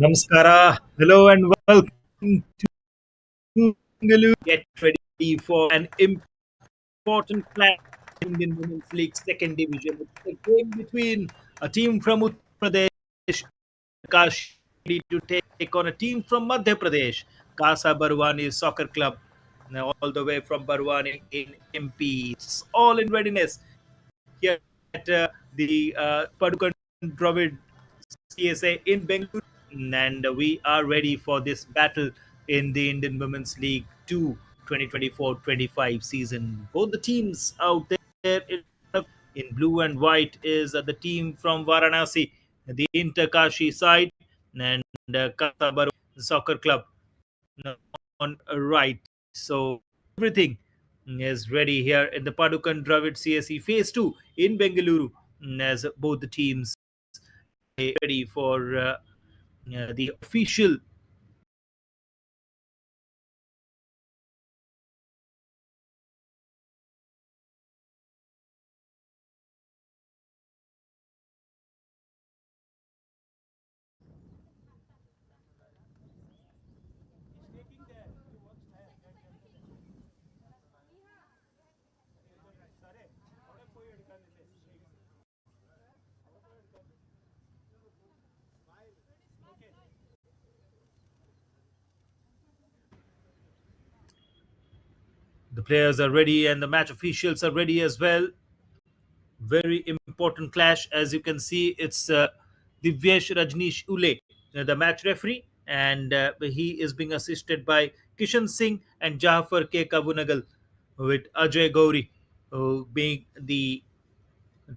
Namaskara. Hello and welcome to Bangalore. Get ready for an important clash in Indian Women's League Second Division. It's a game between a team from Uttar Pradesh, Kashi, ready to take on a team from Madhya Pradesh, Casa Barwani Soccer Club, now all the way from Barwani in MP. It's all in readiness here at the Padukone Dravid CSA in Bangalore, and we are ready for this battle in the Indian Women's League 2 2024-25 season. Both the teams out there in blue and white is the team from Varanasi, the Interkashi side, and Casa Barwani Soccer Club on right. So everything is ready here in the Padukone Dravid CSE Phase 2 in Bengaluru, as both the teams are ready for the official. The players are ready and the match officials are ready as well. Very important clash. As you can see, it's Divyesh Rajneesh Ule, the match referee, and he is being assisted by Kishan Singh and Jafar K. Kavunagal, with Ajay Gauri being the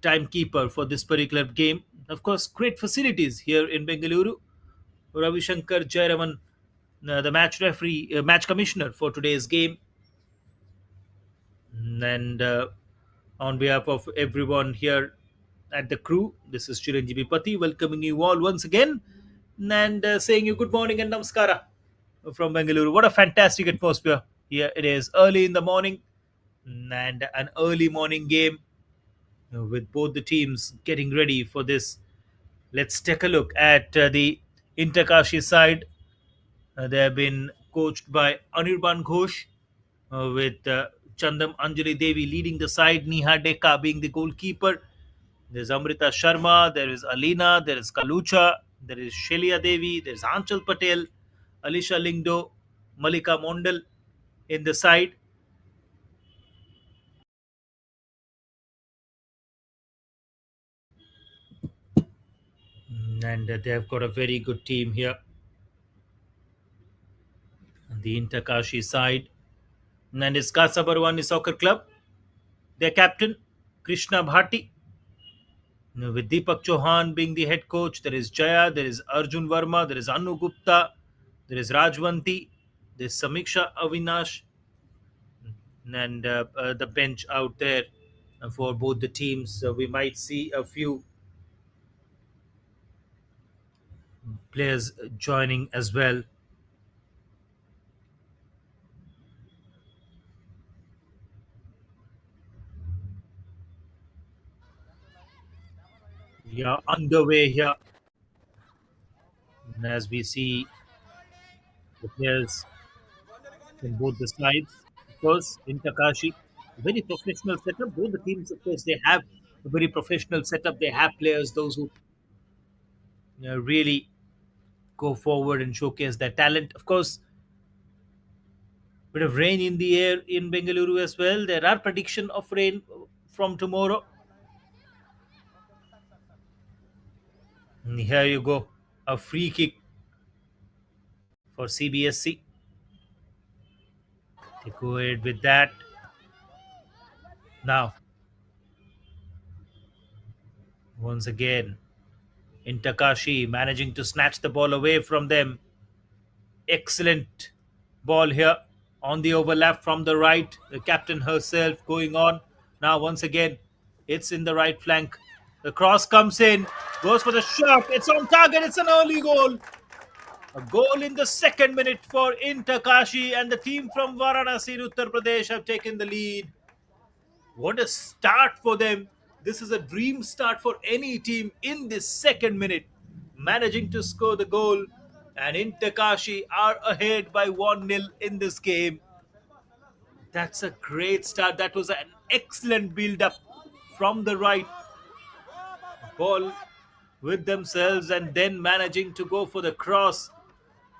timekeeper for this particular game. Of course, great facilities here in Bengaluru. Ravi Shankar Jairaman, the match referee, match commissioner for today's game, and on behalf of everyone here at the crew, this is Chiranjeevi Pati welcoming you all once again, and saying you good morning and namaskara from Bengaluru. What a fantastic atmosphere here it is, early in the morning, and an early morning game with both the teams getting ready for this. Let's take a look at the Interkashi side. They have been coached by Anirban Ghosh, with Chandam Anjali Devi leading the side, Niha Deka being the goalkeeper. There's Amrita Sharma, there is Alina, there is Kalucha, there is Shelia Devi, there's Anchal Patel, Alisha Lingdo, Malika Mondal in the side. And they have got a very good team here on the Interkashi side. And it's Casa Barwani Soccer Club. Their captain, Krishna Bhatti, with Deepak Chauhan being the head coach. There is Jaya, there is Arjun Verma, there is Anu Gupta, there is Rajwanti, there is Samiksha Avinash, and the bench out there for both the teams. So we might see a few players joining as well. Yeah, underway here as we see the players from both the sides. Of course, in Takashi, very professional setup. Both the teams, of course, they have a very professional setup. They have players, those who really go forward and showcase their talent. Of course, bit of rain in the air in Bengaluru as well. There are prediction of rain from tomorrow. And here you go, a free kick for CBSC. They go ahead with that. Now, once again, in Takashi managing to snatch the ball away from them. Excellent ball here on the overlap from the right. The captain herself going on. Now, once again, it's in the right flank. The cross comes in, goes for the shot. It's on target. It's an early goal. A goal in the second minute for Intakashi, and the team from Varanasi in Uttar Pradesh have taken the lead. What a start for them. This is a dream start for any team in this second minute. Managing to score the goal And Intakashi are ahead by 1-0 in this game. That's a great start. That was an excellent build up from the right ball with themselves and then managing to go for the cross.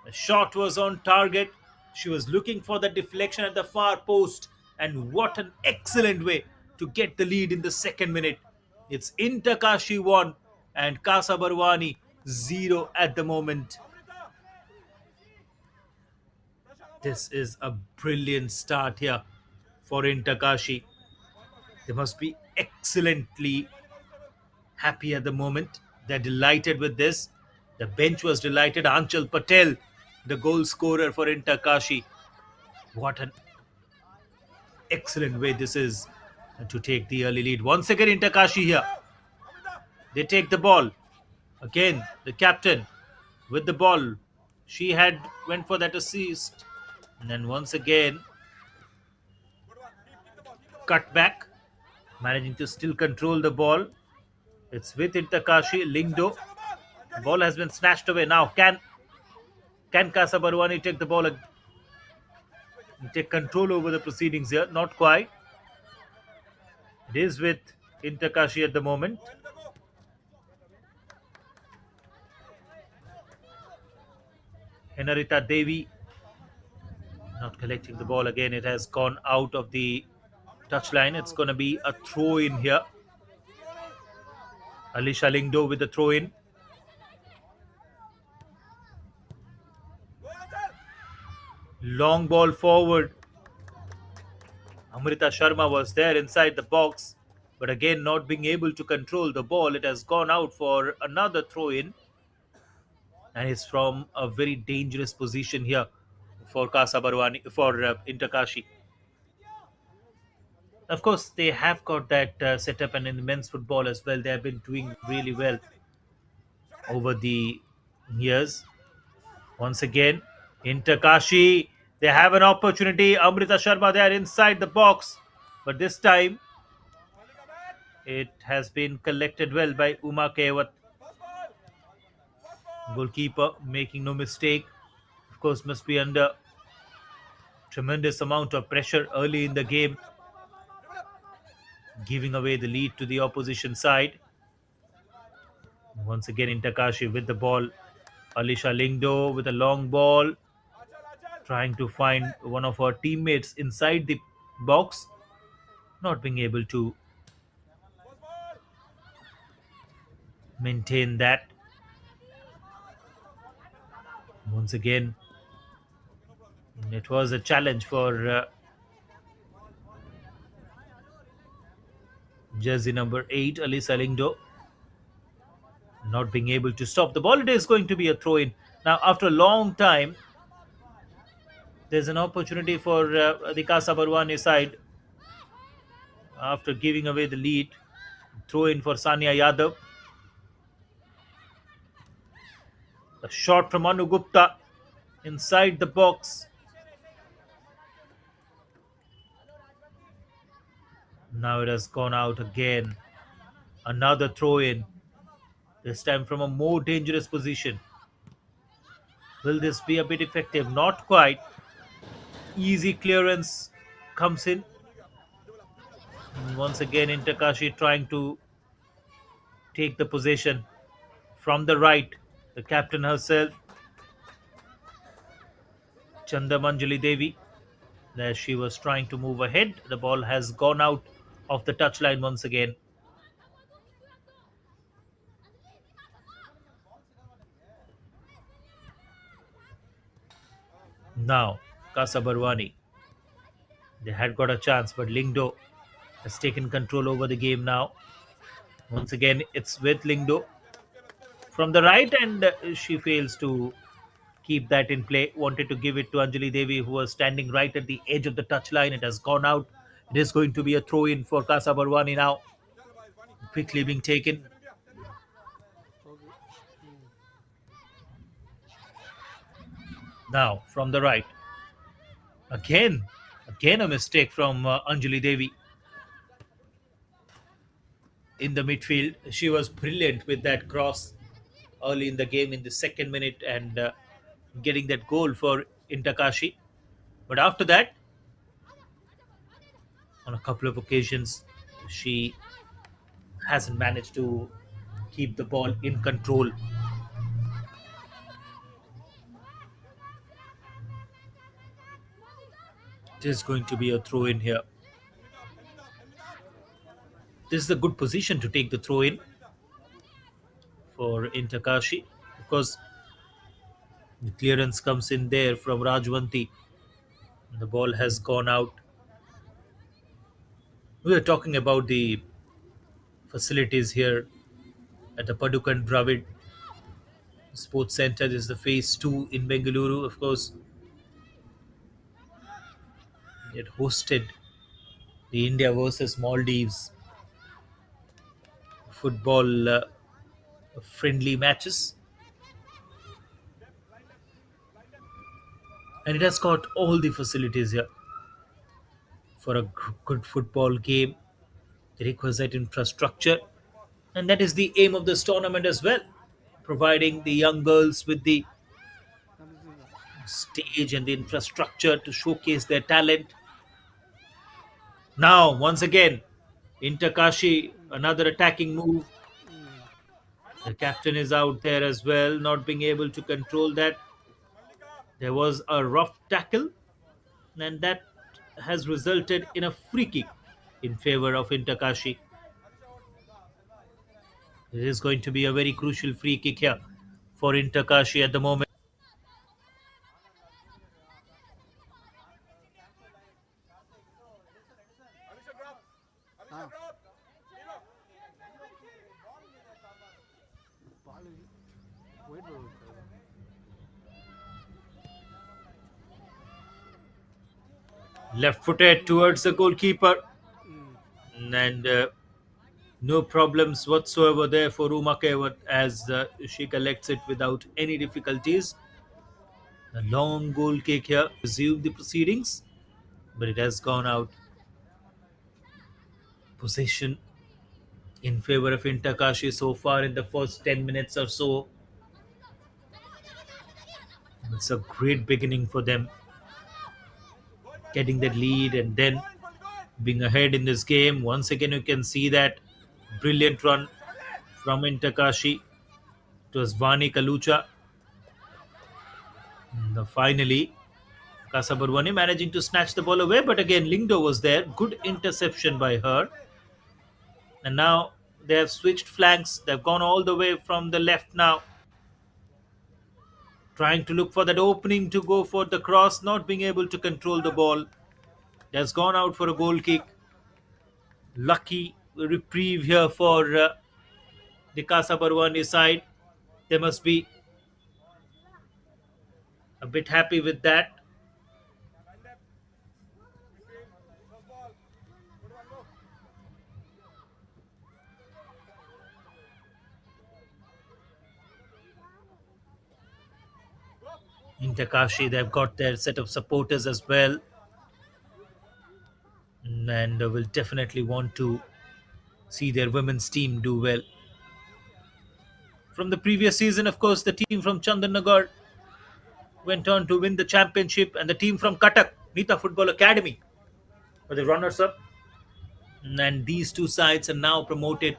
The shot was on target. She was looking for the deflection at the far post. And what an excellent way to get the lead in the second minute. It's Intakashi 1 and Casa Barwani 0 at the moment. This is a brilliant start here for Intakashi. They must be excellently happy at the moment. They're delighted with this. The bench was delighted. Anchal Patel, the goal scorer for Intakashi. What an excellent way this is to take the early lead. Once again, Intakashi here. They take the ball. Again, the captain with the ball. She had went for that assist. And then once again, cut back. Managing to still control the ball. It's with Intakashi. Lingdo. The ball has been snatched away. Now, can Casa Barwani take the ball and take control over the proceedings here? Not quite. It is with Intakashi at the moment. Henarita Devi not collecting the ball again. It has gone out of the touchline. It's going to be a throw in here. Alisha Lingdo with the throw in. Long ball forward. Amrita Sharma was there inside the box, but again not being able to control the ball. It has gone out for another throw in, and it's from a very dangerous position here for Casa Barwani, for Intakashi. Of course, they have got that setup, and in the men's football as well, they have been doing really well over the years. Once again, Intakashi, they have an opportunity. Amrita Sharma there inside the box, but this time it has been collected well by Uma Kewat. Goalkeeper making no mistake. Of course, must be under tremendous amount of pressure early in the game, giving away the lead to the opposition side. Once again, Intakashi with the ball. Alisha Lingdo with a long ball, trying to find one of her teammates inside the box, not being able to maintain that. Once again, it was a challenge for jersey number 8, Alisa Lingdo, not being able to stop the ball. It is going to be a throw in. Now, after a long time, there's an opportunity for the Casa Barwani side after giving away the lead. Throw in for Sania Yadav. A shot from Anu Gupta inside the box. Now it has gone out again. Another throw in. This time from a more dangerous position. Will this be a bit effective? Not quite. Easy clearance comes in. And once again, Intakashi trying to take the possession from the right. The captain herself, Chandamanjali Devi, as she was trying to move ahead. The ball has gone out of the touchline once again. Now, Casa Barwani. They had got a chance, but Lingdo has taken control over the game now. Once again, it's with Lingdo from the right, and she fails to keep that in play. Wanted to give it to Anjali Devi, who was standing right at the edge of the touchline. It has gone out. It is going to be a throw in for Casa Barwani now. Quickly being taken. Now, from the right. Again a mistake from Anjali Devi in the midfield. She was brilliant with that cross early in the game in the second minute, and getting that goal for Intakashi. But after that, on a couple of occasions, she hasn't managed to keep the ball in control. It is going to be a throw in here. This is a good position to take the throw in for Intakashi because the clearance comes in there from Rajwanti. The ball has gone out. We are talking about the facilities here at the Padukone Dravid Sports Center. This is the phase 2 in Bengaluru. Of course, it hosted the India versus Maldives football friendly matches, and it has got all the facilities here for a good football game, the requisite infrastructure, and that is the aim of this tournament as well, providing the young girls with the stage and the infrastructure to showcase their talent. Now, once again, Intakashi, another attacking move. The captain is out there as well, not being able to control that. There was a rough tackle, and that has resulted in a free kick in favor of Intakashi. It is going to be a very crucial free kick here for Intakashi at the moment. Left footed towards the goalkeeper, and no problems whatsoever there for Uma Kewat as she collects it without any difficulties. A long goal kick here, resume the proceedings, but it has gone out. Possession in favor of Intakashi so far in the first 10 minutes or so. It's a great beginning for them, getting that lead and then being ahead in this game. Once again, you can see that brilliant run from Intakashi. It was Vani Kalucha. And finally, Casa Barwani managing to snatch the ball away, but again, Lingdo was there. Good interception by her. And now they have switched flanks. They've gone all the way from the left now, trying to look for that opening to go for the cross, not being able to control the ball. That's gone out for a goal kick. Lucky reprieve here for the Casa Barwani side. They must be a bit happy with that. In Takashi, they've got their set of supporters as well, and will definitely want to see their women's team do well. From the previous season, of course, the team from Chandanagar went on to win the championship, and the team from Cuttack, Nita Football Academy, were the runners up. And these two sides are now promoted.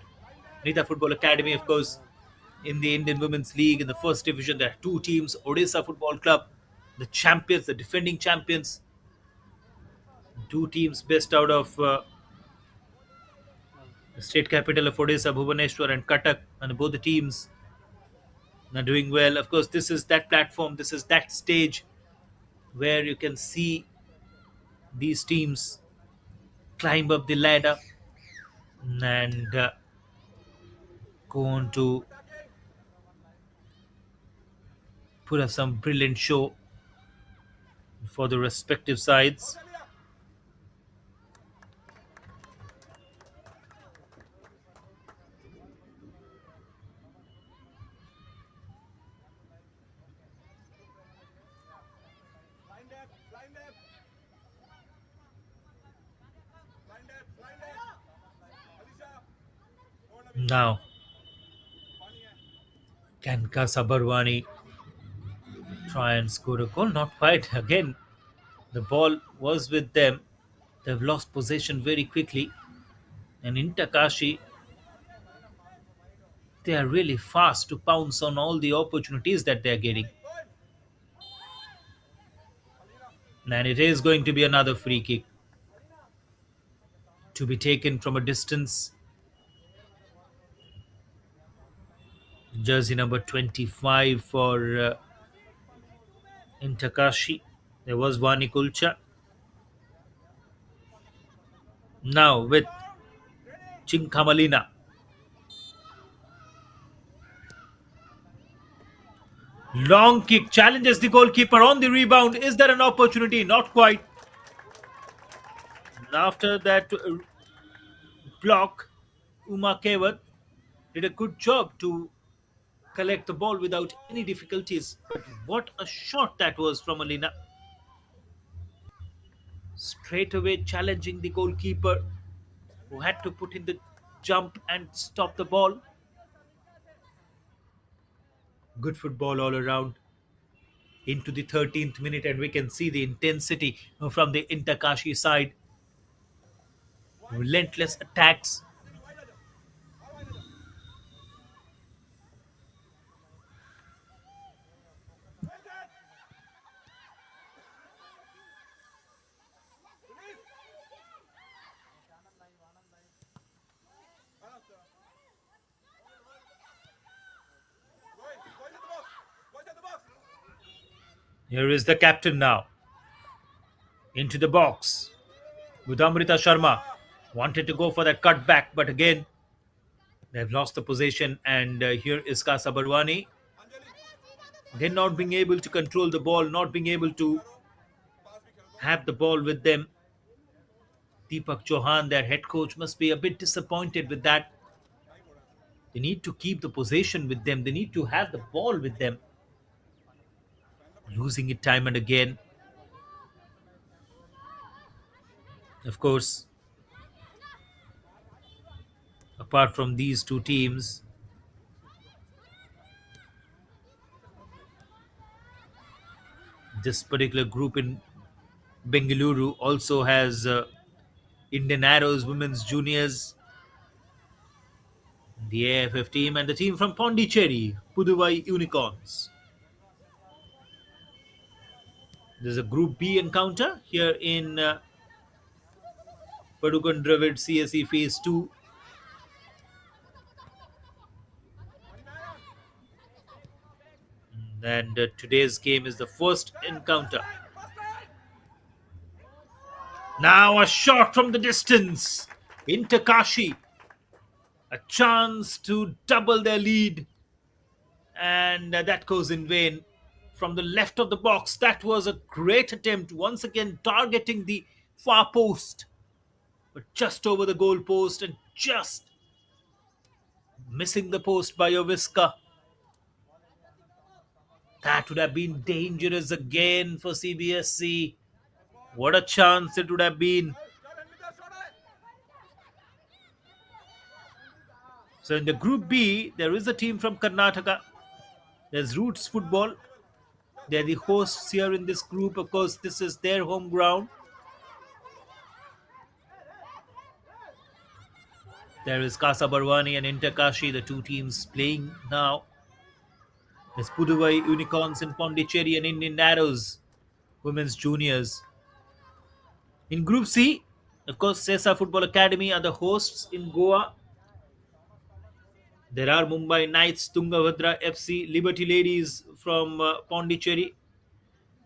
Nita Football Academy, of course, in the Indian Women's League in the first division. There are two teams: Odisha Football Club, the champions, the defending champions. Two teams based out of the state capital of Odisha, Bhubaneswar, and Cuttack, and both the teams are doing well. Of course, this is that platform, this is that stage where you can see these teams climb up the ladder and go on to put up some brilliant show for the respective sides. Now, can Casa Barwani try and score a goal. Not quite. Again, the ball was with them. They've lost possession very quickly. And in Takashi, they are really fast to pounce on all the opportunities that they're getting. And it is going to be another free kick to be taken from a distance. Jersey number 25 for in Takashi. There was Vani Kulcha. Now with Chinkamalina. Long kick challenges the goalkeeper on the rebound. Is there an opportunity? Not quite. After that block, Uma Kewat did a good job to collect the ball without any difficulties. But what a shot that was from Alina. Straight away challenging the goalkeeper who had to put in the jump and stop the ball. Good football all around. Into the 13th minute, and we can see the intensity from the Intakashi side. Relentless attacks. Here is the captain now. Into the box with Amrita Sharma. Wanted to go for that cutback, but again, they've lost the possession. And here is Casa Barwani. Again, not being able to control the ball, not being able to have the ball with them. Deepak Chauhan, their head coach, must be a bit disappointed with that. They need to keep the possession with them. They need to have the ball with them. Losing it time and again. Of course, apart from these two teams, this particular group in Bengaluru also has Indian Arrows Women's Juniors, the AFF team, and the team from Pondicherry, Puduvai Unicorns. There's a Group B encounter here in Padukone Dravid CSE Phase 2. And today's game is the first encounter. Now a shot from the distance into Kashi. A chance to double their lead. And that goes in vain. From the left of the box, that was a great attempt. Once again, targeting the far post. But just over the goal post and just missing the post by a whisker. That would have been dangerous again for CBSC. What a chance it would have been. So in the Group B, there is a team from Karnataka. There's Roots Football. They're the hosts here in this group. Of course, this is their home ground. There is Casa Barwani and Intakashi, the two teams playing now. There's Puduvai Unicorns in Pondicherry and Indian Arrows Women's Juniors. In Group C, of course, Sesa Football Academy are the hosts in Goa. There are Mumbai Knights, Tungabhadra FC, Liberty Ladies from Pondicherry,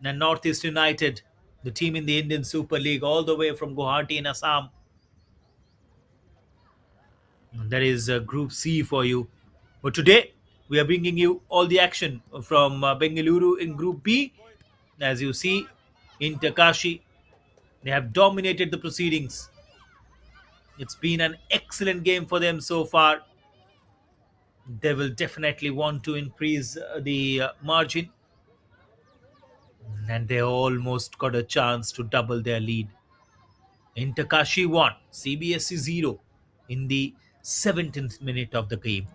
and Northeast United, the team in the Indian Super League, all the way from Guwahati in Assam. That is Group C for you. But today, we are bringing you all the action from Bengaluru in Group B. As you see, in Takashi, they have dominated the proceedings. It's been an excellent game for them so far. They will definitely want to increase the margin. And they almost got a chance to double their lead. In Takashi 1, CBSC 0 in the 17th minute of the game.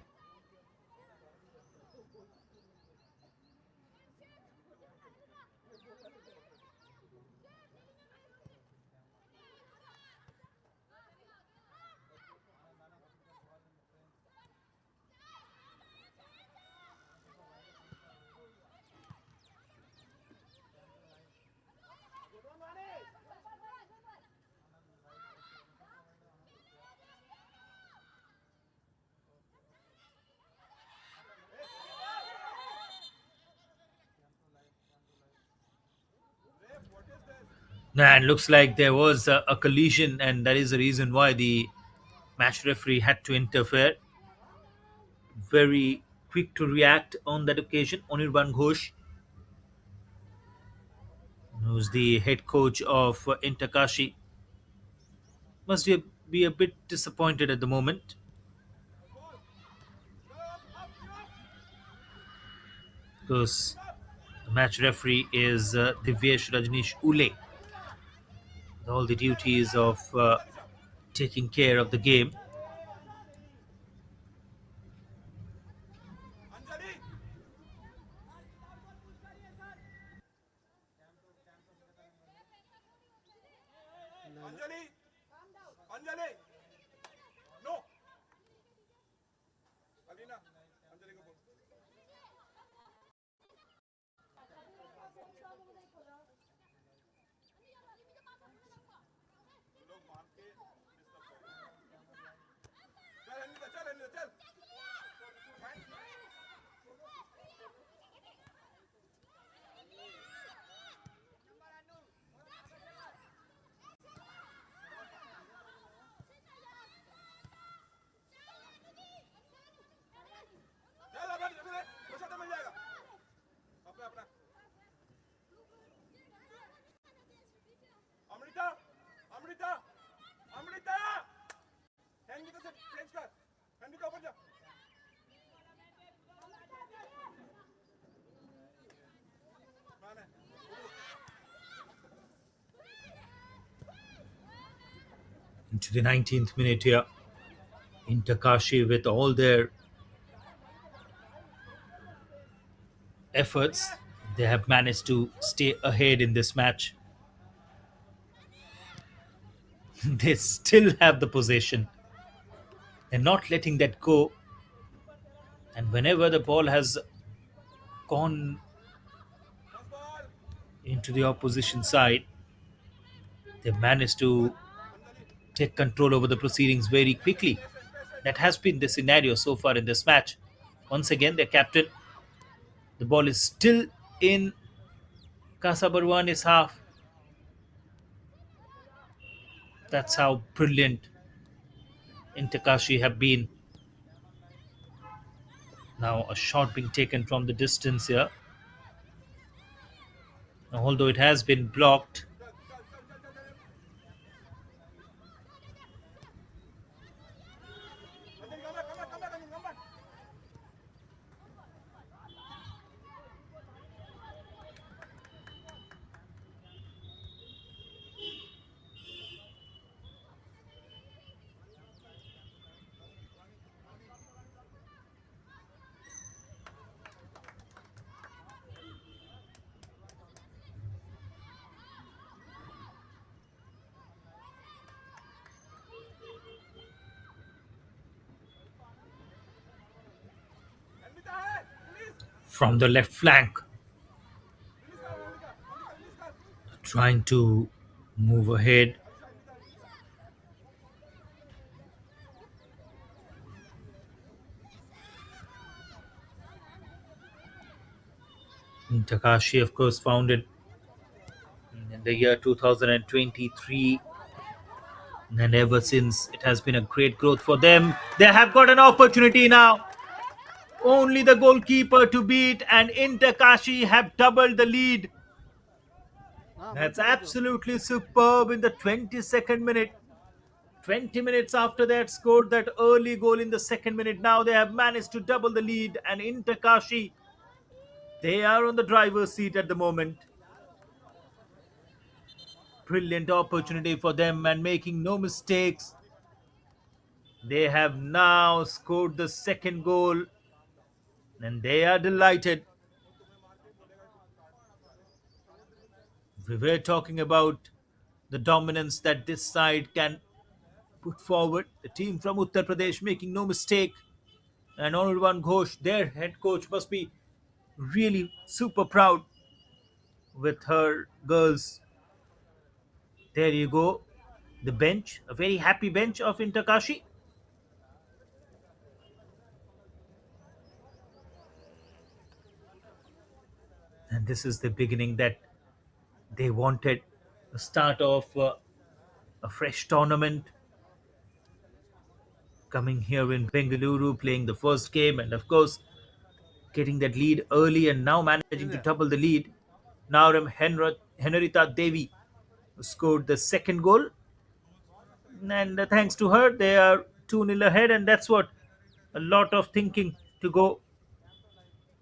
And looks like there was a collision, and that is the reason why the match referee had to interfere. Very quick to react on that occasion. Anirban Ghosh, who's the head coach of Inter Kashi, must be a bit disappointed at the moment because the match referee is Divyesh Rajneesh Ule. All the duties of taking care of the game. Into the 19th minute here, in Takashi, with all their efforts, they have managed to stay ahead in this match. They still have the possession. They're not letting that go. And whenever the ball has gone into the opposition side, they managed to take control over the proceedings very quickly. That has been the scenario so far in this match. Once again, their captain, the ball is still in Casa Barwani's half. That's how brilliant Intakashi have been. Now a shot being taken from the distance here. Now, although it has been blocked, from the left flank, trying to move ahead. Takashi, of course, founded in the year 2023, and ever since it has been a great growth for them. They have got an opportunity now. Only the goalkeeper to beat, and Intakashi have doubled the lead. That's absolutely superb in the 22nd minute. 20 minutes after they had scored that early goal in the second minute, now they have managed to double the lead, and Intakashi, they are on the driver's seat at the moment. Brilliant opportunity for them, and making no mistakes, they have now scored the second goal, and they are delighted. We were talking about the dominance that this side can put forward. The team from Uttar Pradesh making no mistake, and Anirban Ghosh, their head coach, must be really super proud with her girls. There you go. The bench, a very happy bench of Intakashi. And this is the beginning that they wanted. the start of a fresh tournament, coming here in Bengaluru, playing the first game, and of course, getting that lead early and now managing to double the lead. Now, Henrita Devi scored the second goal, and thanks to her, they are 2-0 ahead, and that's what a lot of thinking to go,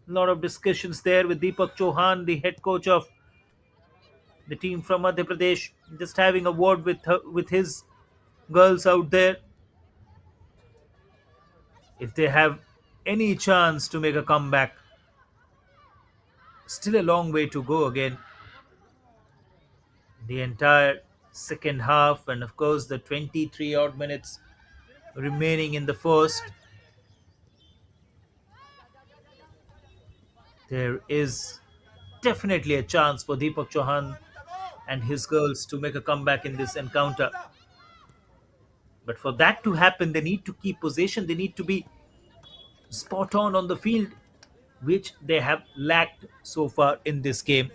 a lot of discussions there with Deepak Chauhan, the head coach of the team from Madhya Pradesh, just having a word with with his girls out there if they have any chance to make a comeback. Still a long way to go again. The entire second half, and of course, the 23 odd minutes remaining in the first. There is definitely a chance for Deepak Chauhan and his girls to make a comeback in this encounter. But for that to happen, they need to keep possession, they need to be spot on the field, which they have lacked so far in this game.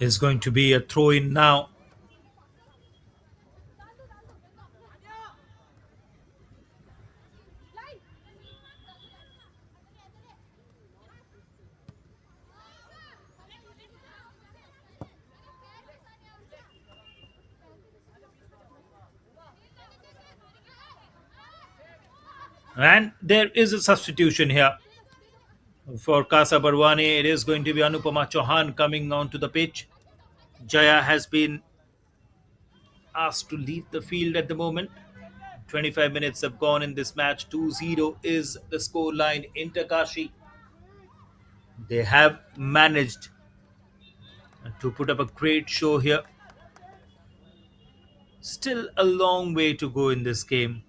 Is going to be a throw in now. And there is a substitution here for Casa Barwani. It is going to be Anupama Chauhan coming onto the pitch. Jaya has been asked to leave the field at the moment. 25 minutes have gone in this match. 2-0 is the scoreline in Kashi. They have managed to put up a great show here. Still a long way to go in this game.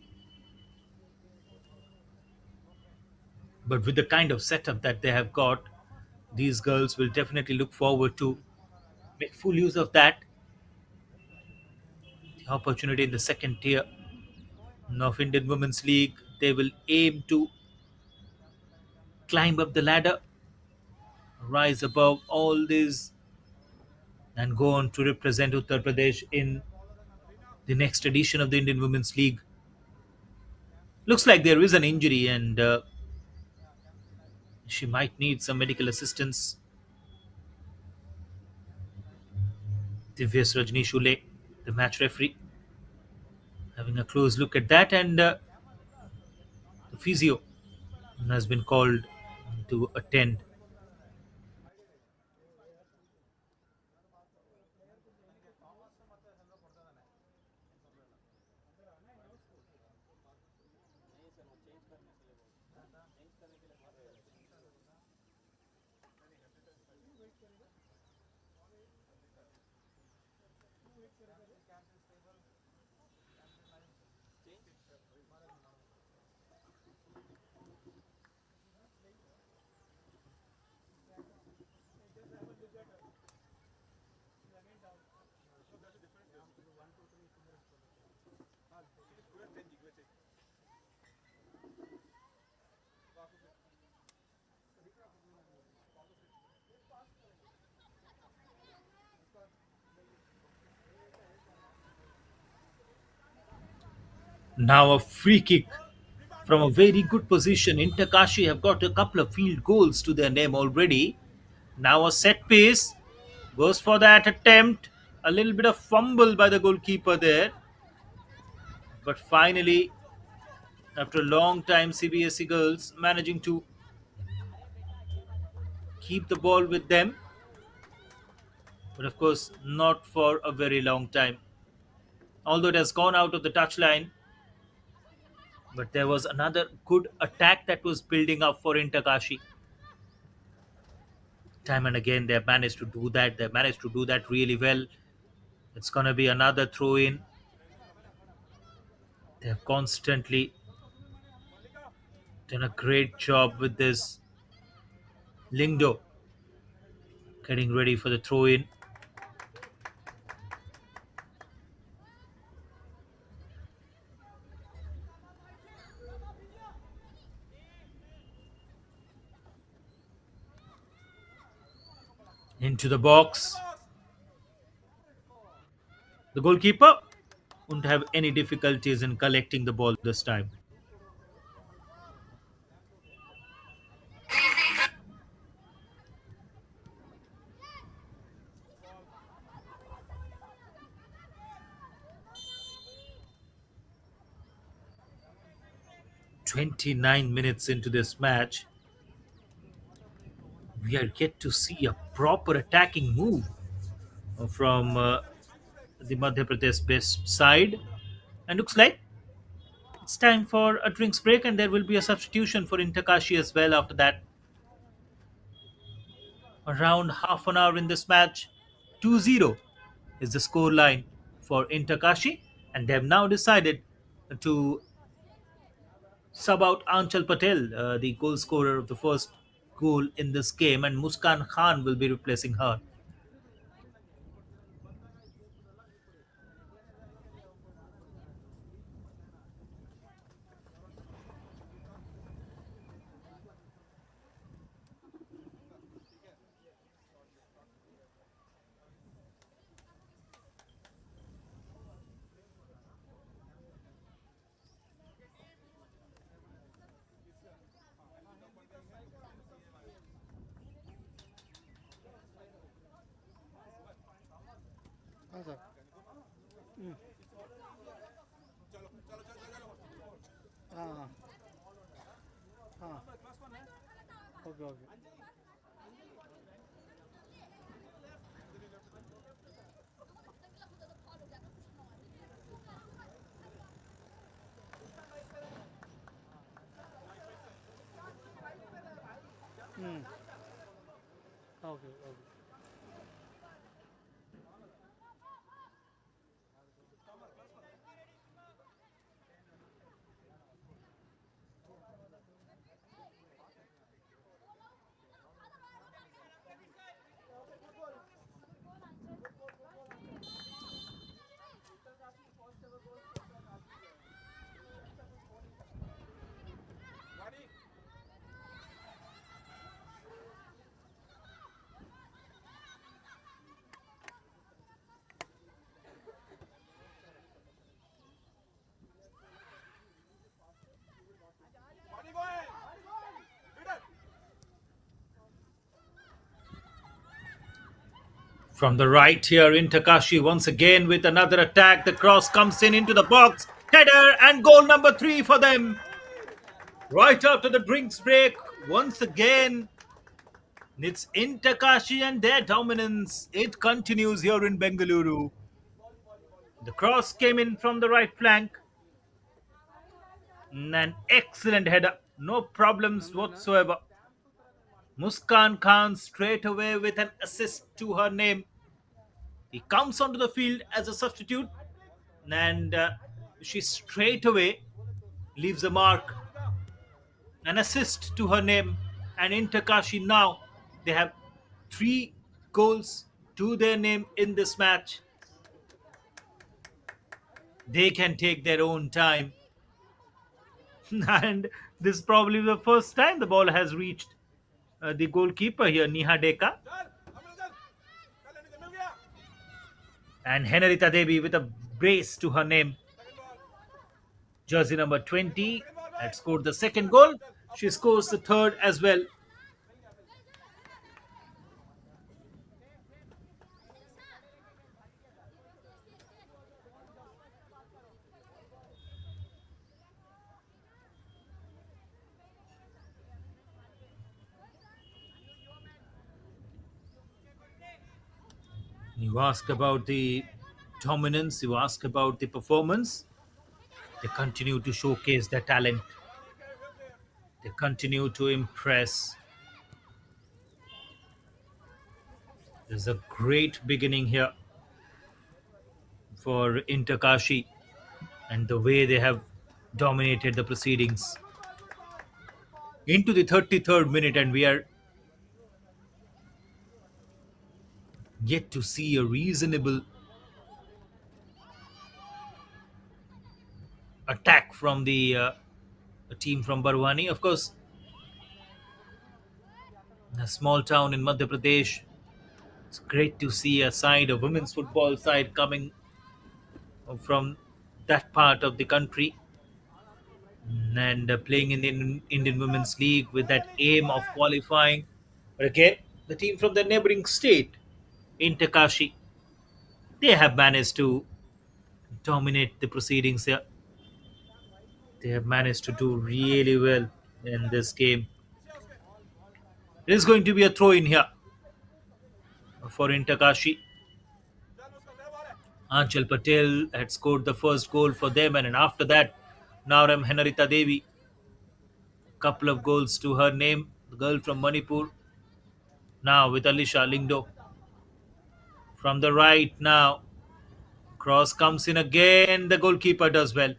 But with the kind of setup that they have got, these girls will definitely look forward to make full use of that. The opportunity in the second tier of Indian Women's League. They will aim to climb up the ladder, rise above all this, and go on to represent Uttar Pradesh in the next edition of the Indian Women's League. Looks like there is an injury, and she might need some medical assistance. Divyas Rajni Shule, the match referee, having a close look at that, and the physio has been called to attend. Now a free kick from a very good position. Inter Kashi have got a couple of field goals to their name already. Now a set piece goes for that attempt. A little bit of fumble by the goalkeeper there. But finally, after a long time, CBSE girls managing to keep the ball with them, but of course, not for a very long time. Although it has gone out of the touchline, but there was another good attack that was building up for Intakashi. Time and again, they have managed to do that. They have managed to do that really well. It's going to be another throw in. They have constantly done a great job with this. Lingdo getting ready for the throw in. Into the box. The goalkeeper won't have any difficulties in collecting the ball this time. 29 minutes into this match, we are yet to see a proper attacking move from the Madhya Pradesh best side. And looks like it's time for a drinks break, and there will be a substitution for Intakashi as well after that. Around half an hour in this match, 2-0 is the score line for Intakashi, and they have now decided to sub out Anchal Patel, the goal scorer of the first goal in this game, and Muskan Khan will be replacing her. हाँ sir हाँ हाँ हाँ okay okay okay okay From the right here in Takashi once again with another attack. The cross comes in into the box. Header and goal number 3 for them. Right after the drinks break, once again, it's in Takashi and their dominance. It continues here in Bengaluru. The cross came in from the right flank. An excellent header. No problems whatsoever. Muskan Khan straight away with an assist to her name. He comes onto the field as a substitute, and she straight away leaves a mark, an assist to her name. And in Takashi now, they have 3 goals to their name in this match. They can take their own time. And this is probably the first time the ball has reached the goalkeeper here, Niha Deka. And Henrietta Devi with a brace to her name. Jersey number 20 had scored the second goal. She scores the third as well. You ask about the dominance, you ask about the performance. They continue to showcase their talent, they continue to impress. There's a great beginning here for Interkashi and the way they have dominated the proceedings. Into the 33rd minute, and we are yet to see a reasonable attack from the team from Barwani. Of course, a small town in Madhya Pradesh. It's great to see a side, a women's football side coming from that part of the country and playing in the Indian Women's League with that aim of qualifying. But again, the team from the neighboring state, Intakashi, they have managed to dominate the proceedings here. They have managed to do really well in this game. It is going to be a throw in here for Intakashi. Anchal Patel had scored the first goal for them, and then after that, Nauram Henarita Devi, couple of goals to her name, the girl from Manipur. Now with Alisha Lingdo from the right now. Cross comes in again. The goalkeeper does well.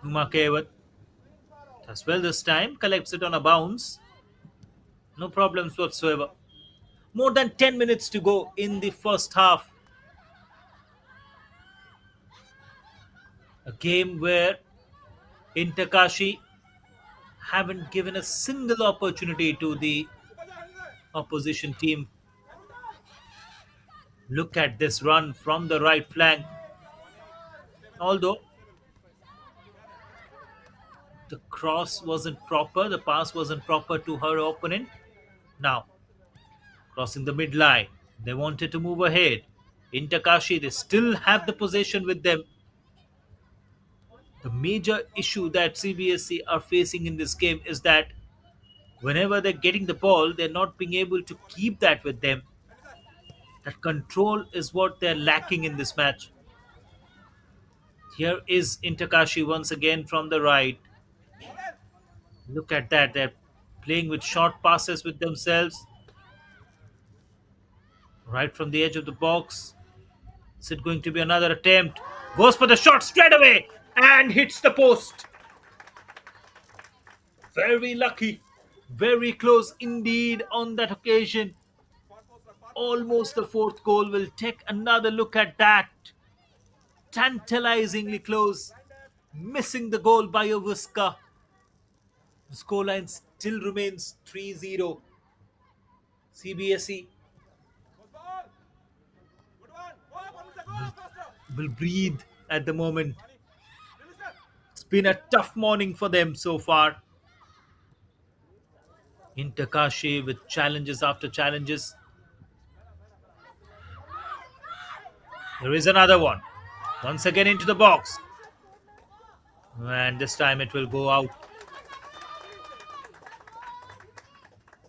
Uma Kewat does well this time. Collects it on a bounce. No problems whatsoever. More than 10 minutes to go in the first half. A game where Intakashi haven't given a single opportunity to the opposition team. Look at this run from the right flank. Although the cross wasn't proper, the pass wasn't proper to her opponent. Now, crossing the midline, they wanted to move ahead. In Takashi, they still have the possession with them. The major issue that CBSC are facing in this game is that whenever they're getting the ball, they're not being able to keep that with them. That control is what they're lacking in this match. Here is Intakashi once again from the right. Look at that. They're playing with short passes with themselves, right from the edge of the box. Is it going to be another attempt? Goes for the shot straight away and hits the post. Very lucky. Very close indeed on that occasion. Almost the fourth goal. Will take another look at that. Tantalizingly close. Missing the goal by a whisker. The scoreline still remains 3-0. CBSE will breathe at the moment. It's been a tough morning for them so far. In Takashi with challenges after challenges. There is another one. Once again into the box. And this time it will go out.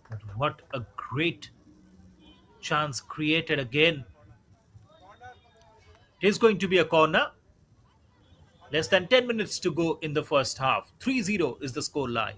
But what a great chance created again. It is going to be a corner. Less than 10 minutes to go in the first half. 3-0 is the score line.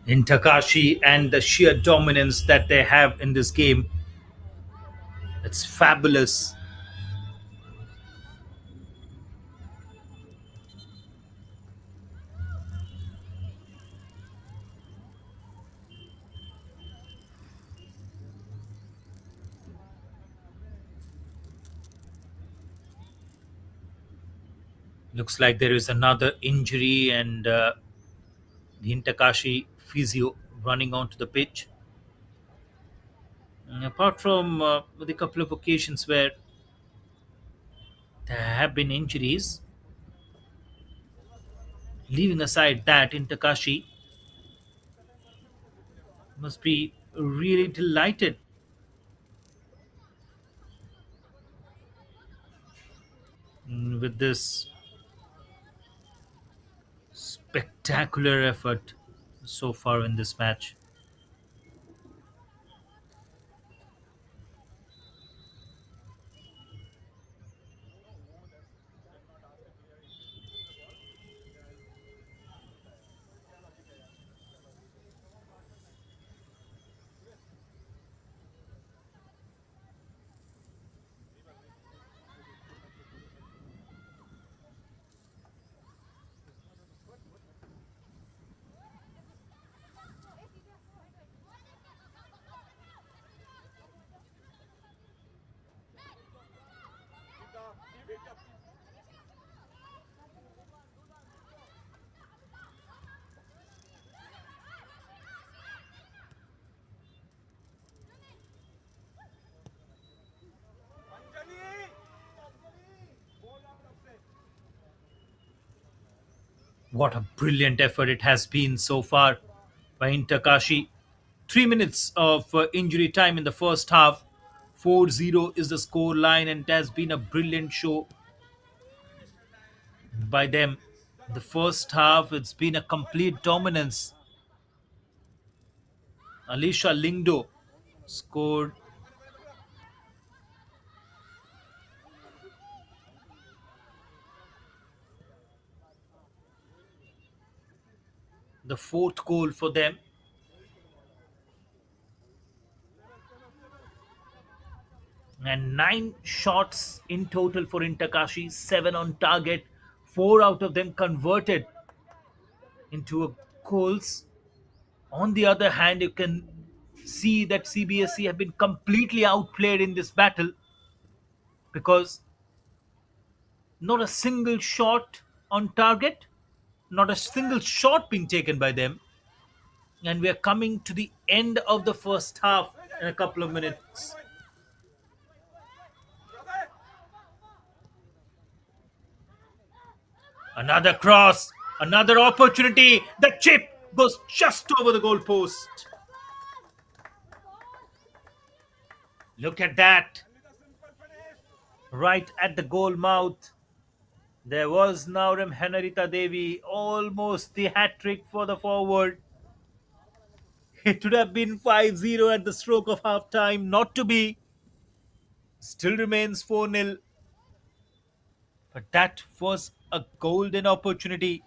in Takashi and the sheer dominance that they have in this game. It's fabulous. Looks like there is another injury, and the Takashi physio running onto the pitch. Apart from the couple of occasions where there have been injuries, leaving aside that, in Takashi must be really delighted with this spectacular effort so far in this match. What a brilliant effort it has been so far by Takashi. 3 minutes of injury time in the first half. 4-0 is the score line, and it has been a brilliant show by them. The first half, it's been a complete dominance. Alicia Lingdo scored the fourth goal for them, and 9 shots in total for Intakashi, 7 on target, 4 out of them converted into goals. On the other hand, you can see that CBSE have been completely outplayed in this battle, because not a single shot on target, not a single shot being taken by them. And we are coming to the end of the first half in a couple of minutes. Another cross, another opportunity. The chip goes just over the goalpost. Look at that. Right at the goal mouth. There was Nauram Henarita Devi, almost the hat trick for the forward. It would have been 5-0 at the stroke of half time, not to be. Still remains 4-0. But that was a golden opportunity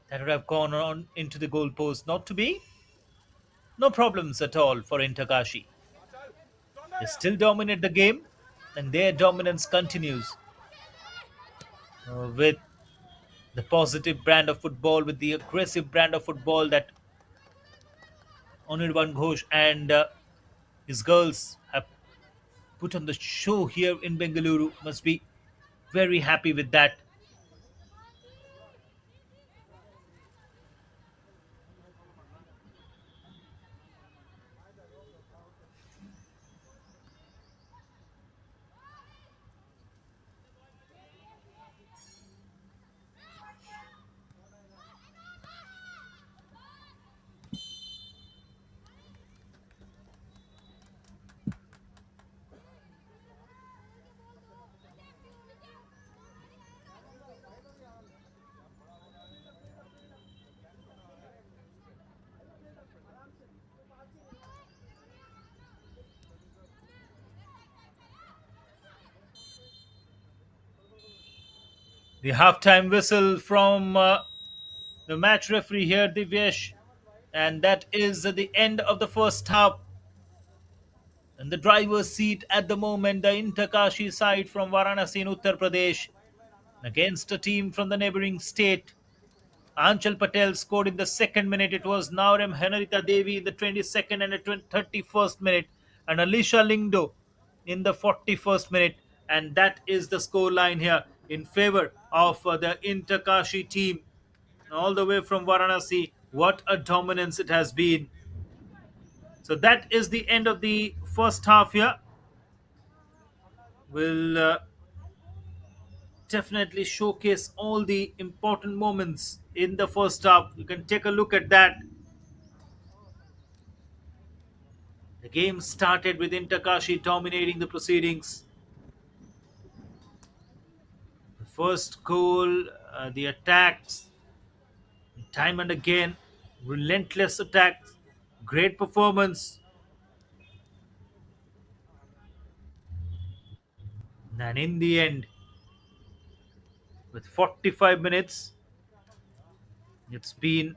that would have gone on into the goalpost, not to be. No problems at all for Intakashi. They still dominate the game, and their dominance continues with the positive brand of football, with the aggressive brand of football that Anirban Ghosh and his girls have put on the show here in Bengaluru. Must be very happy with that. The halftime whistle from the match referee here, Divyesh. And that is the end of the first half. In the driver's seat at the moment, the Interkashi side from Varanasi in Uttar Pradesh against a team from the neighboring state. Anchal Patel scored in the second minute. It was Naurem Henarita Devi in the 22nd and the 31st minute, and Alicia Lingdo in the 41st minute. And that is the score line here in favor of the Interkashi team, all the way from Varanasi. What a dominance it has been. So that is the end of the first half here. We'll definitely showcase all the important moments in the first half. You can take a look at that. The game started with Intakashi dominating the proceedings. The first goal, the attacks, time and again, relentless attacks, great performance. And in the end, with 45 minutes, it's been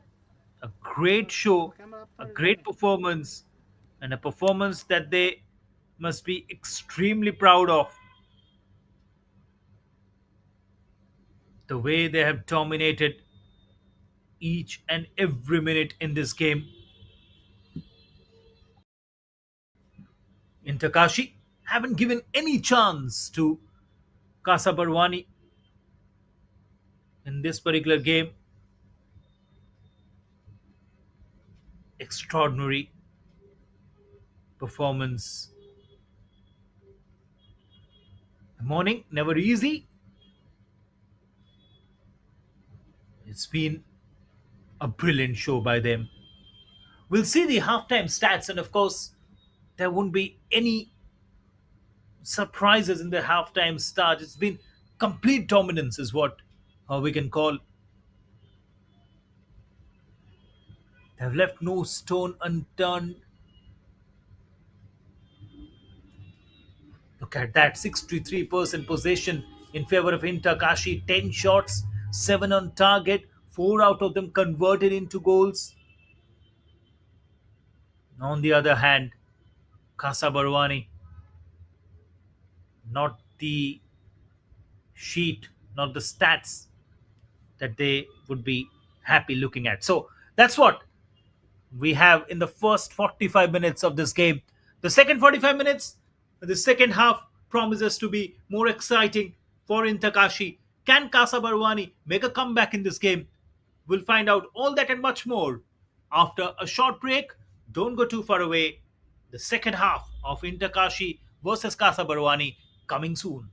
a great show, Camera a upside great down. performance, and a performance that they must be extremely proud of. The way they have dominated each and every minute in this game. In Takashi, haven't given any chance to Casa Barwani in this particular game. Extraordinary performance. The morning, never easy. It's been a brilliant show by them. We'll see the halftime stats, and of course, there won't be any surprises in the halftime start. It's been complete dominance, is what we can call. They've left no stone unturned. Look at that, 63% possession in favor of Intakashi. 10 shots, 7 on target, 4 out of them converted into goals. On the other hand, Casa Barwani, not the sheet, not the stats that they would be happy looking at. So that's what we have in the first 45 minutes of this game. The second 45 minutes, the second half promises to be more exciting for Intakashi. Can Casa Barwani make a comeback in this game? We'll find out all that and much more after a short break. Don't go too far away. The second half of Intakashi versus Casa Barwani coming soon.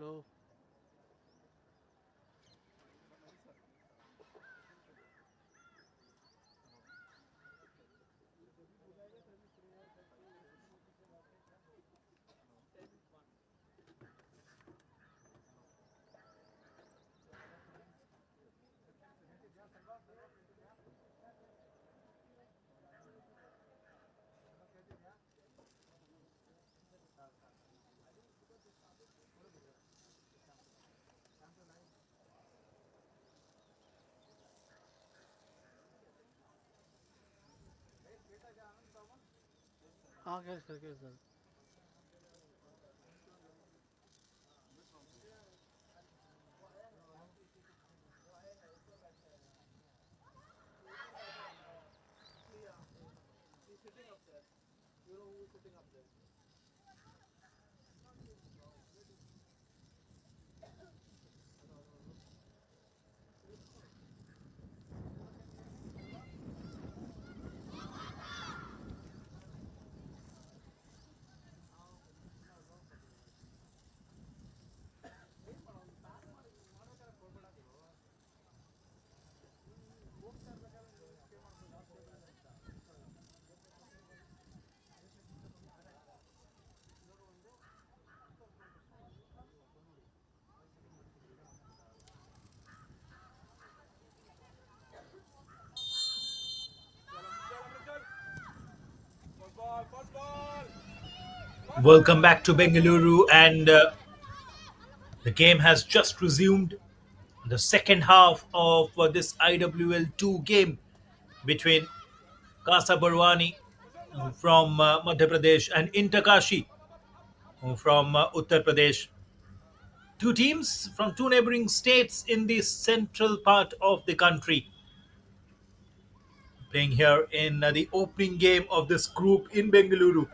Hello. Okay, sir. Okay, sir. Welcome back to Bengaluru, and the game has just resumed. The second half of this IWL 2 game between Casa Barwani from Madhya Pradesh and Kashi from Uttar Pradesh. Two teams from two neighboring states in the central part of the country playing here in the opening game of this group in Bengaluru.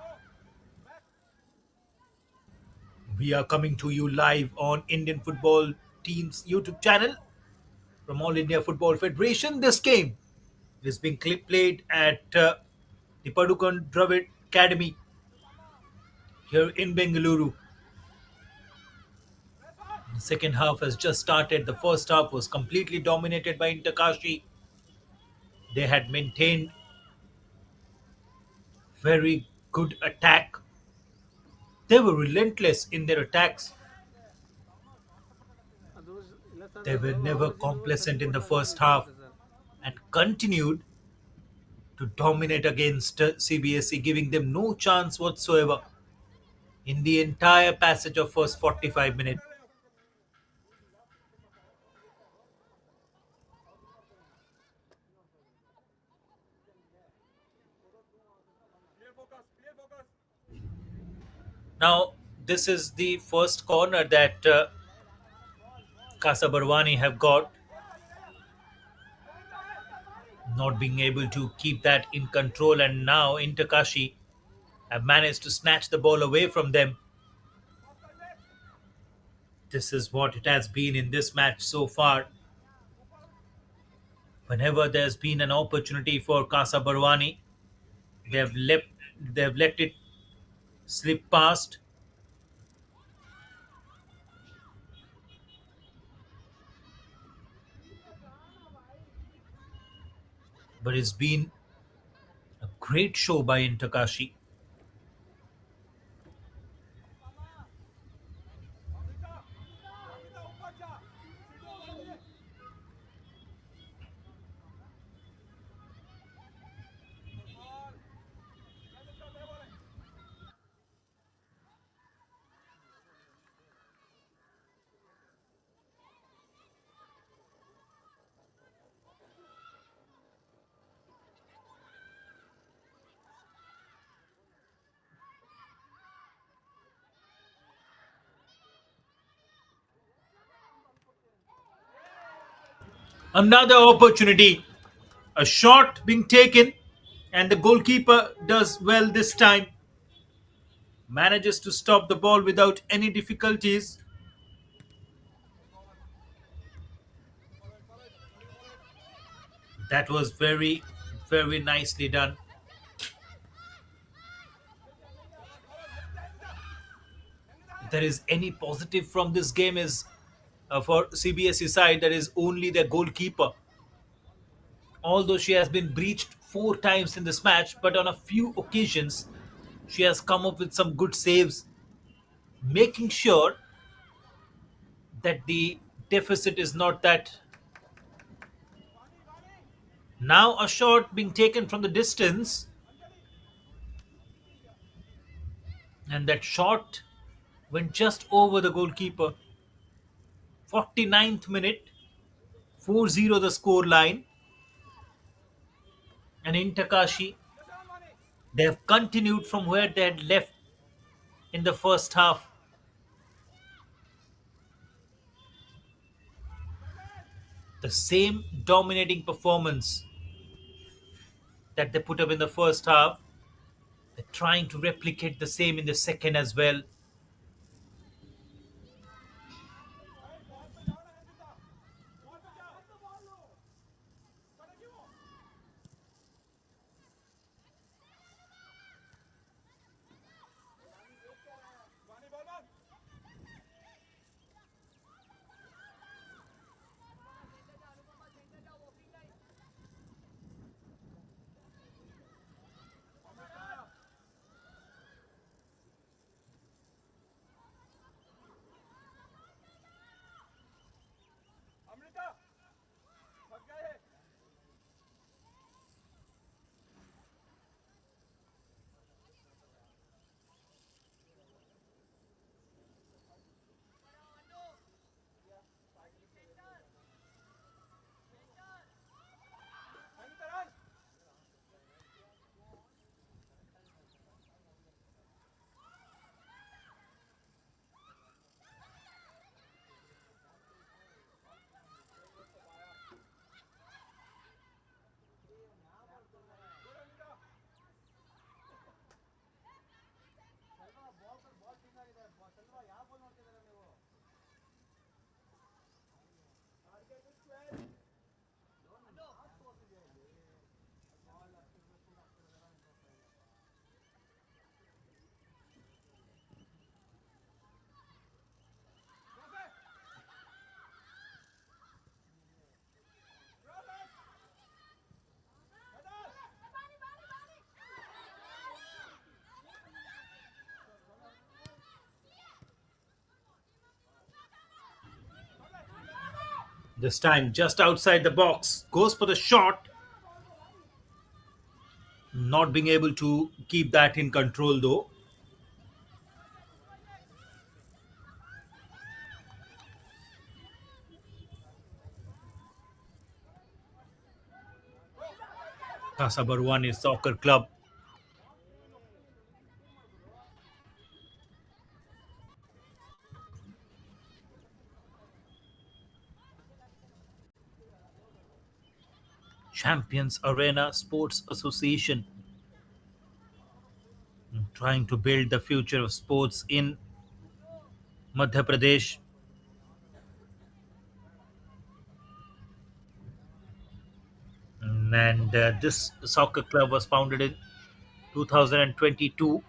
We are coming to you live on Indian Football Team's YouTube channel from All India Football Federation. This game is being played at the Padukone Dravid Academy here in Bengaluru. The second half has just started. The first half was completely dominated by Kashi. They had maintained very good attack. They were relentless in their attacks. those ಇಲ್ಲ sir They ಅದು were never ಅವ್ರಿಗಿದು complacent setting in the ಕೊಟ್ಟಾಗ first ಇದು half ಆಗುತ್ತೆ sir. and continued to dominate against CBSE, giving them no chance whatsoever in the entire passage of first 45 minutes. Now, this is the first corner that Casa Barwani have got, not being able to keep that in control, and now Interkashi have managed to snatch the ball away from them. This is what it has been in this match so far. Whenever there's been an opportunity for Casa Barwani, they have left they have let it slip past. But it's been a great show by Interkashi. Another opportunity, a shot being taken, and the goalkeeper does well this time. Manages to stop the ball without any difficulties. That was very, very nicely done. If there is any positive from this game is for CBSE side, that is only their goalkeeper. Although she has been breached 4 times in this match, but on a few occasions she has come up with some good saves, making sure that the deficit is not that. Now a shot being taken from the distance, and that shot went just over the goalkeeper. 49th minute, 4-0 the score line, and in Takashi, they have continued from where they had left in the first half. The same dominating performance that they put up in the first half, they're trying to replicate the same in the second as well. This time, just outside the box, goes for the shot, not being able to keep that in control though. Casa Barwani Soccer Club, Champions Arena Sports Association, trying to build the future of sports in Madhya Pradesh. And this soccer club was founded in 2022,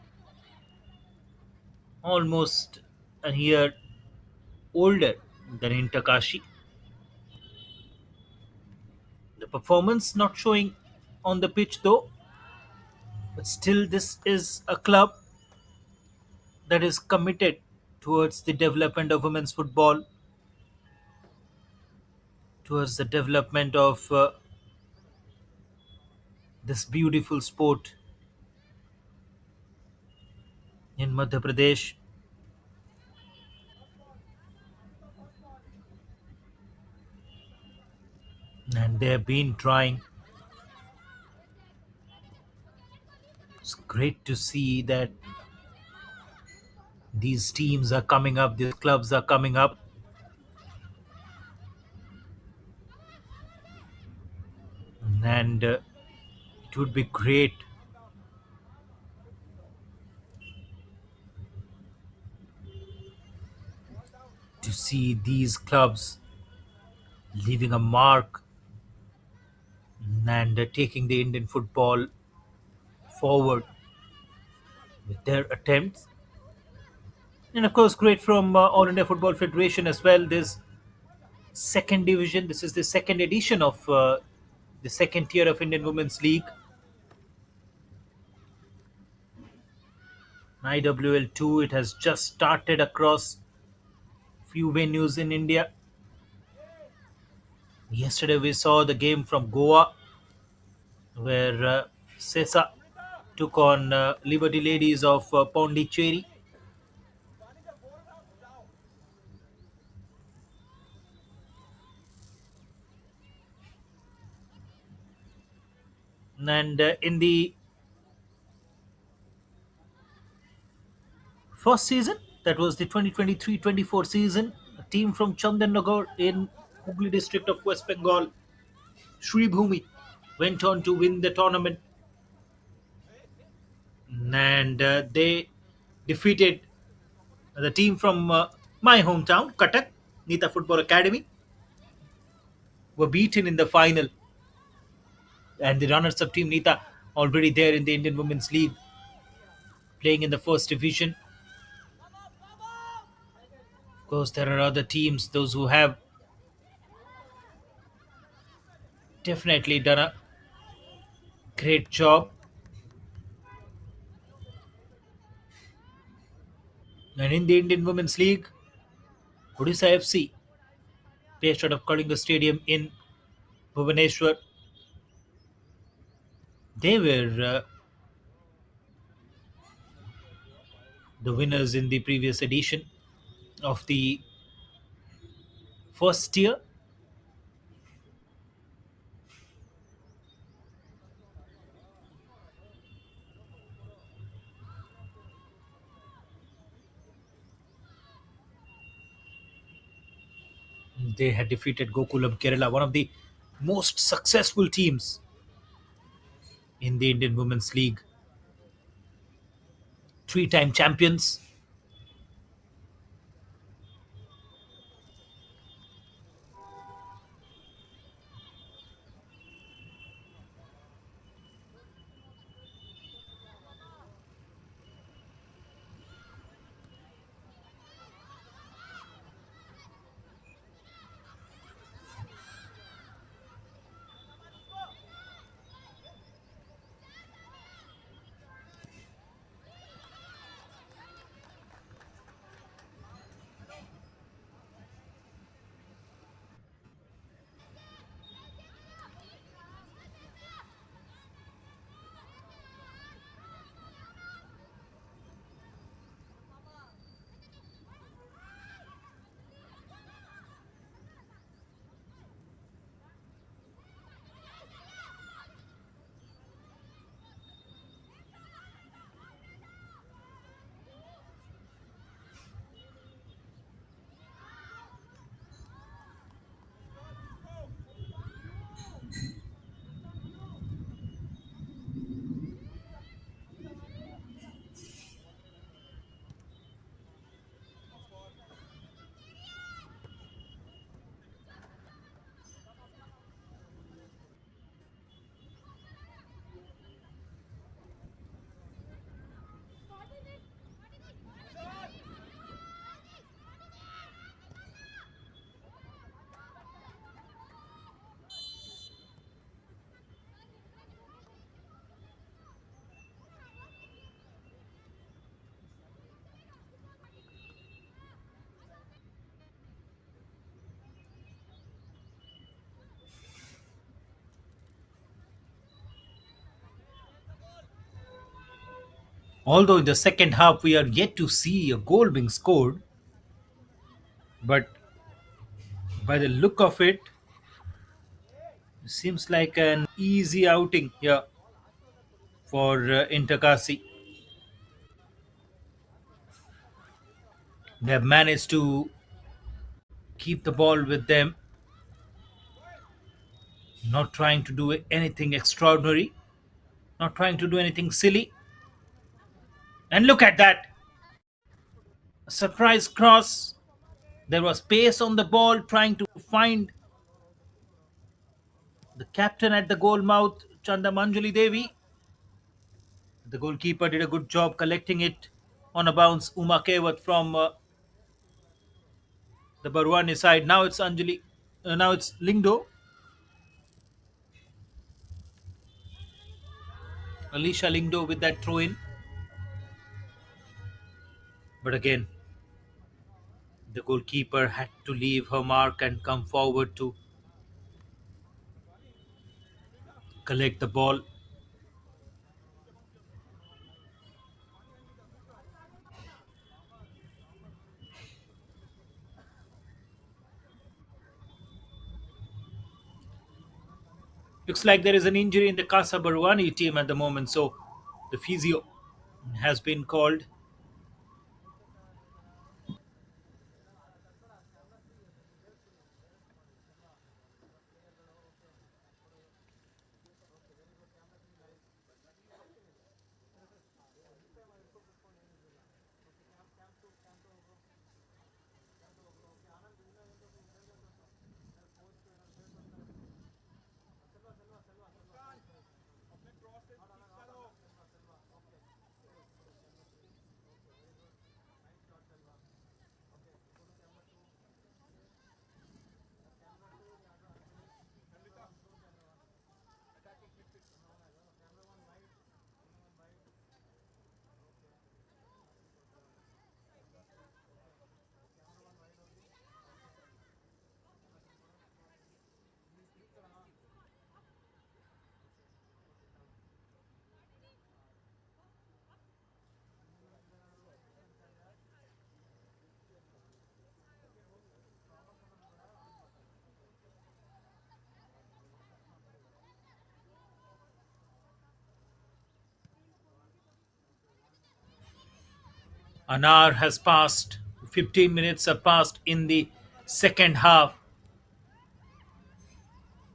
almost a year older than in Takashi. The performance not showing on the pitch though, but still, this is a club that is committed towards the development of women's football, towards the development of this beautiful sport in Madhya Pradesh. And they have been trying. It's great to see that these teams are coming up, these clubs are coming up, and it would be great to see these clubs leaving a mark and taking the Indian football forward with their attempts. And of course, great from All India Football Federation as well. This second division, this is the second edition of the second tier of Indian Women's League, IWL2. It has just started across few venues in India. Yesterday we saw the game from Goa where Sesa took on Liberty Ladies of Pondicherry. And in the first season, that was the 2023-24 season, a team from Chandannagar in Hooghly district of West Bengal, Sri Bhumi, went on to win the tournament, and they defeated the team from my hometown, Cuttack, Nita Football Academy, were beaten in the final, and the runners-up team Nita already there in the Indian Women's League, playing in the first division. Of course, there are other teams, those who have definitely done a great job. And in the Indian Women's League, Odisha FC, based out of Kalinga Stadium in Bhubaneswar, they were the winners in the previous edition of the first tier. They had defeated Gokulam Kerala, one of the most successful teams in the Indian Women's League. Three-time champions. Although in the second half we are yet to see a goal being scored, but by the look of it, it seems like an easy outing here for Intercasi. They have managed to keep the ball with them, not trying to do anything extraordinary, not trying to do anything silly. And look at that, a surprise cross. There was pace on the ball, trying to find the captain at the goal mouth, Chanda Manjuli Devi. The goalkeeper did a good job collecting it On a bounce, Uma Kewat from the Barwani side. Now it's Anjali. Now it's Lingdo. Alicia Lingdo with that throw in. But again, the goalkeeper had to leave her mark and come forward to collect the ball. Looks like there is an injury in the Casa Barwani team at the moment, so the physio has been called. An hour has passed, 15 minutes have passed in the second half.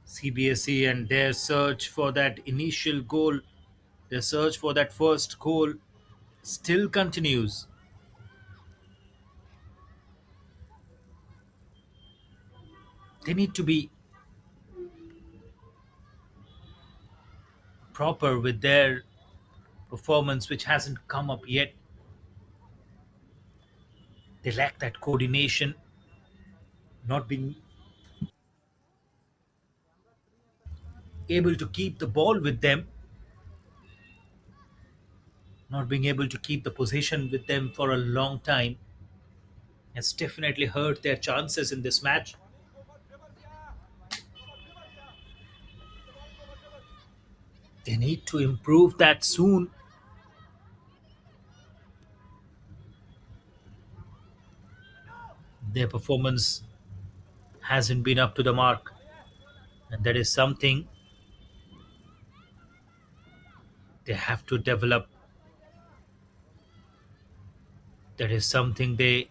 CBSE and their search for that initial goal, their search for that first goal still continues. They need to be proper with their performance, which hasn't come up yet. They lack that coordination, not being able to keep the ball with them, not being able to keep the possession with them for a long time has definitely hurt their chances in this match. They need to improve that soon. Their performance hasn't been up to the mark, and that is something they have to develop. That is something they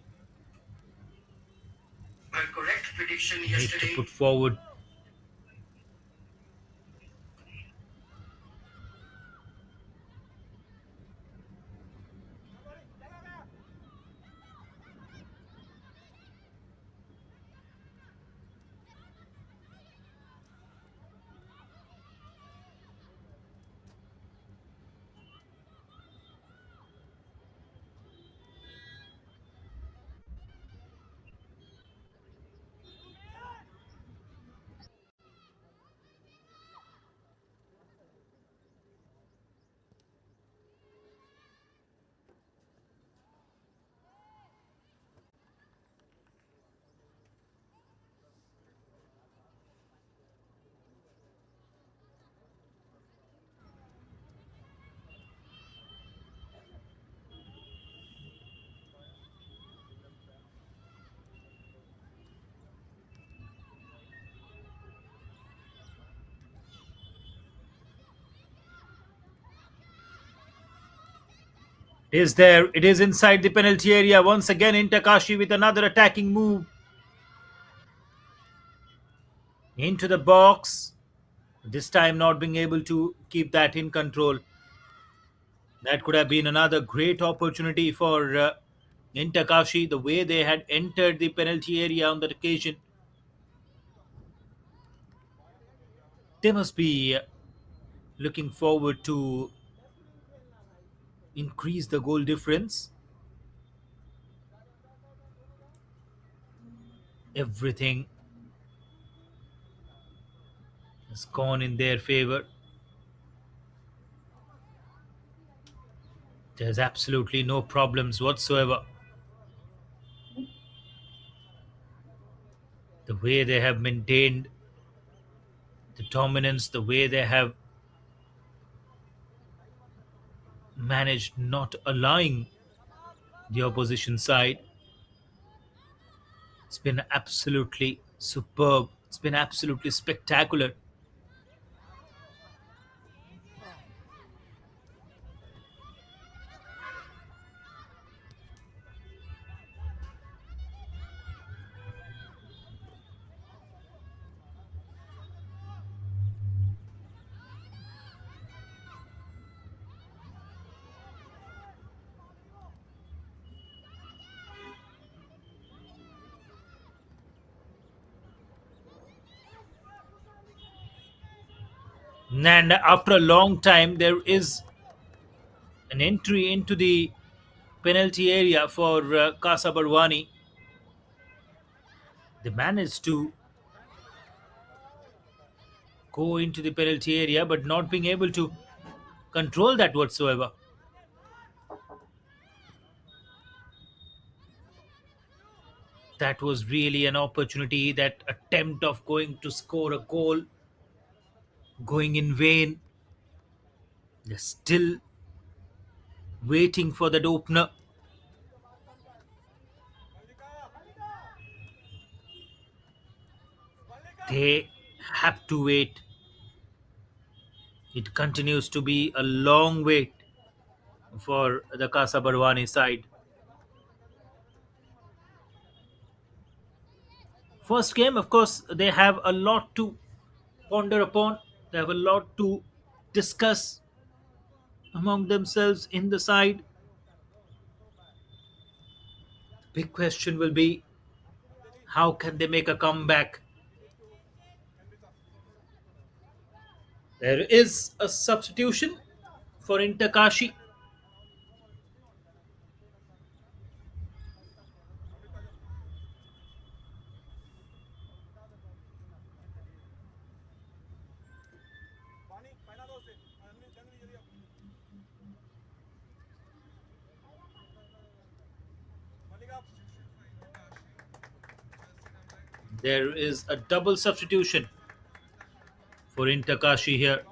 need to put forward. Is there? It is inside the penalty area once again. Takashi with another attacking move into the box. This time, not being able to keep that in control. That could have been another great opportunity for Takashi. The way they had entered the penalty area on that occasion, they must be looking forward to increase the goal difference. Everything has gone in their favor. There's absolutely no problems whatsoever. The way they have maintained the dominance, the way they have managed not allowing the opposition side, it's been absolutely superb. It's been absolutely spectacular. And after a long time, there is an entry into the penalty area for Casa Barwani. They managed to go into the penalty area, but not being able to control that whatsoever. That was really an opportunity, that attempt of going to score a goal, going in vain. They're still waiting for that opener. They have to wait. It continues to be a long wait for the Casa Barwani side. First game, of course, they have a lot to ponder upon. They have a lot to discuss among themselves in the side. Big question will be, how can they make a comeback? There is a substitution for Kashi. There is a double substitution for Kashi here.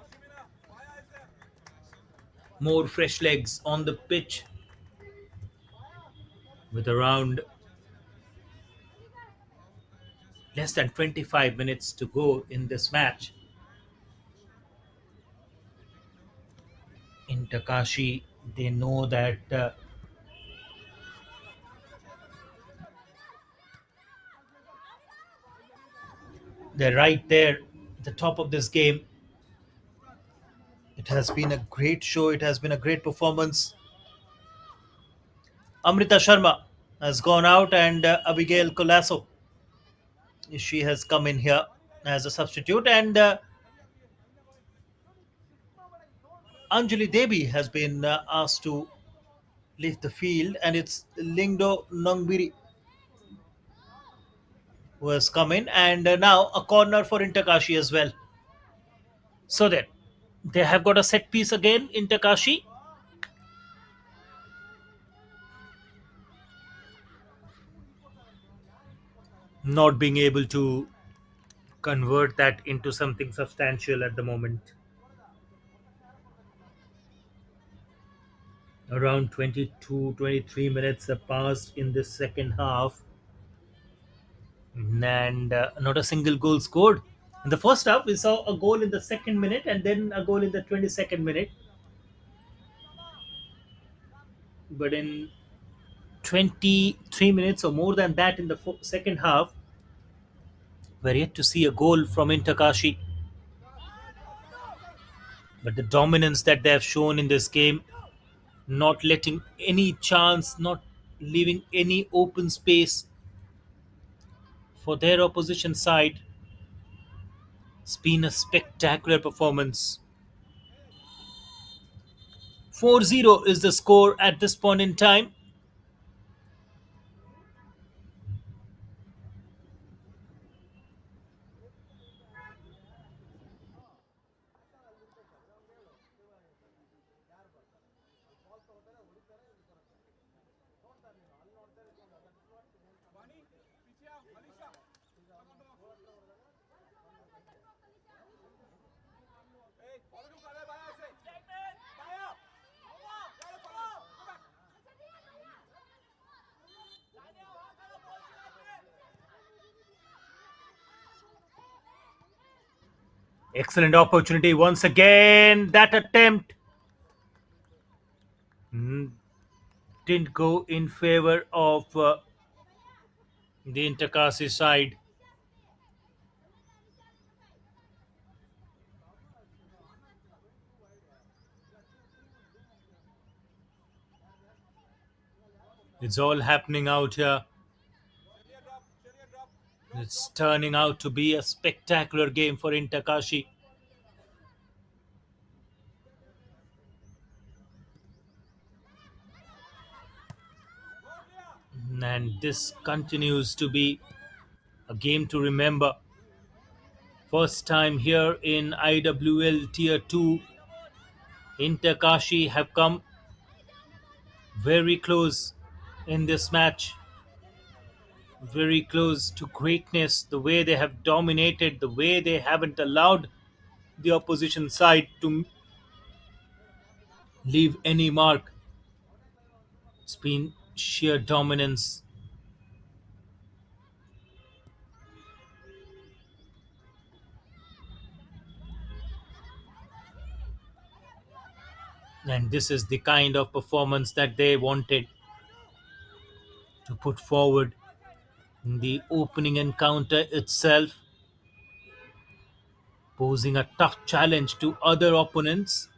More fresh legs on the pitch with around less than 25 minutes to go in this match. Kashi, they know that they're right there at the top of this game. It has been a great show. It has been a great performance. Amrita Sharma has gone out, and Abigail Colasso, she has come in here as a substitute, and Anjali Devi has been asked to leave the field, and it's Lingdo Nongbiri who has come in, and now a corner for Interkashi as well. So then they have got a set piece again. Interkashi not being able to convert that into something substantial at the moment. Around 22, 23 minutes have passed in this second half, and not a single goal scored. In the first half, we saw a goal in the second minute and then a goal in the 22nd minute. But in 23 minutes or more than that in the second half, we're yet to see a goal from Interkashi. But the dominance that they have shown in this game, not letting any chance, not leaving any open space for their opposition side, it's been a spectacular performance. 4-0 is the score at this point in time. Excellent opportunity once again. That attempt didn't go in favor of the Intercasi side. It's all happening out here. It's turning out to be a spectacular game for Interkashi. And this continues to be a game to remember. First time here in IWL Tier 2, Interkashi have come very close in this match, very close to greatness. The way they have dominated, the way they haven't allowed the opposition side to leave any mark. It's been sheer dominance. And this is the kind of performance that they wanted to put forward in the opening encounter itself, posing a tough challenge to other opponents.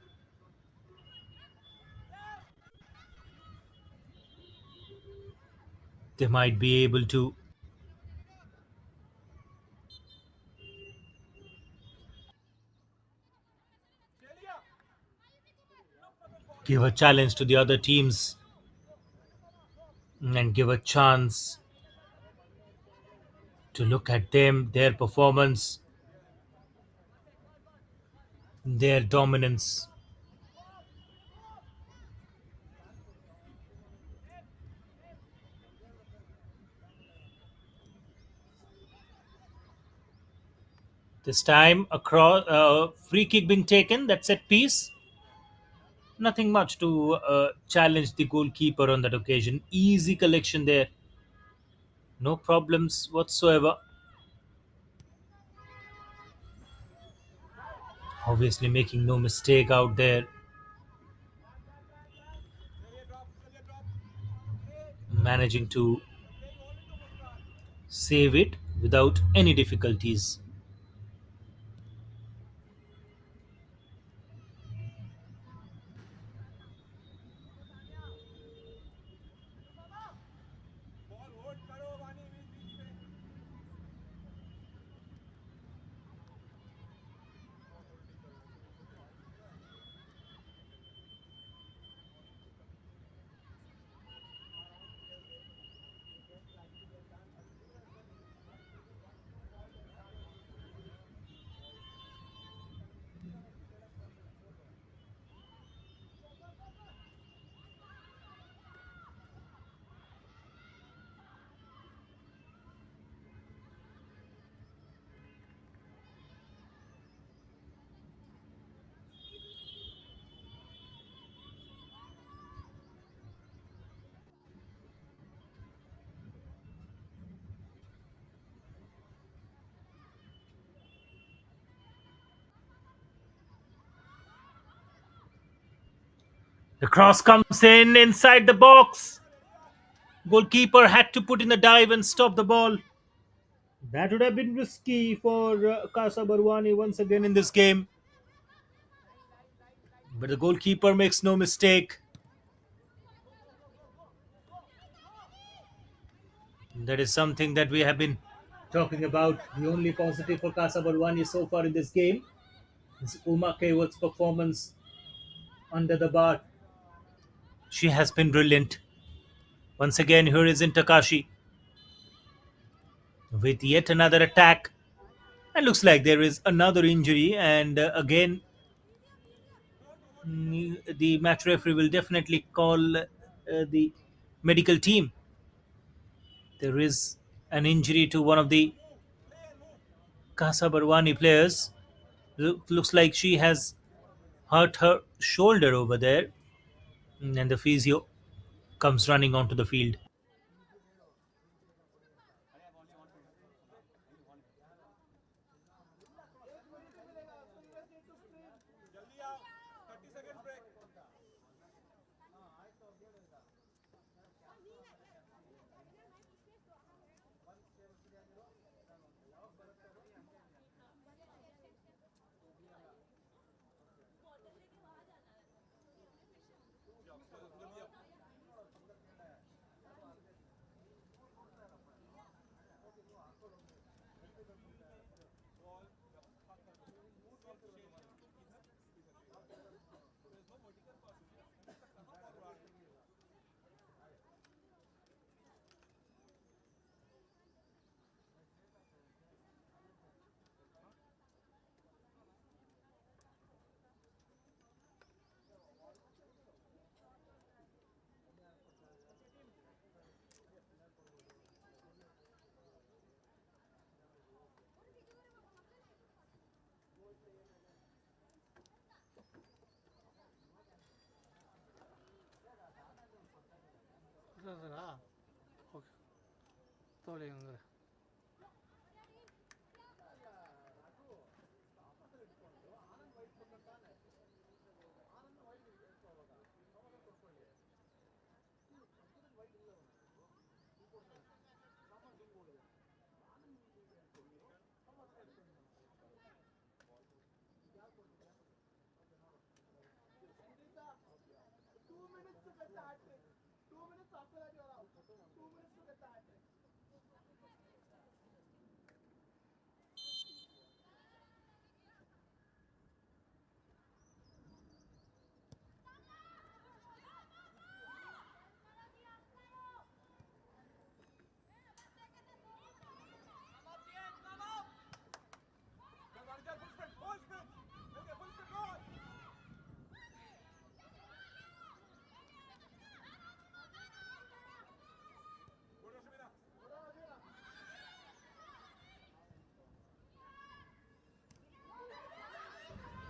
They might be able to give a challenge to the other teams and give a chance to look at them, their performance, their dominance. This time, across free kick being taken, that's at piece. Nothing much to challenge the goalkeeper on that occasion. Easy collection there, no problems whatsoever. Obviously, making no mistake out there, managing to save it without any difficulties. The cross comes in inside the box. Goalkeeper had to put in the dive and stop the ball. That would have been risky for Casa Barwani once again in this game. But the goalkeeper makes no mistake. That is something that we have been talking about. The only positive for Casa Barwani so far in this game is Uma Kewal's performance under the bar. She has been brilliant. Once again, here is Takashi with yet another attack. And looks like there is another injury. And again, the match referee will definitely call the medical team. There is an injury to one of the Casa Barwani players. Looks like she has hurt her shoulder over there, and the physio comes running onto the field. Sir okay ತೊಗೊಳ್ಳಿ ಹಂಗಾರೆ.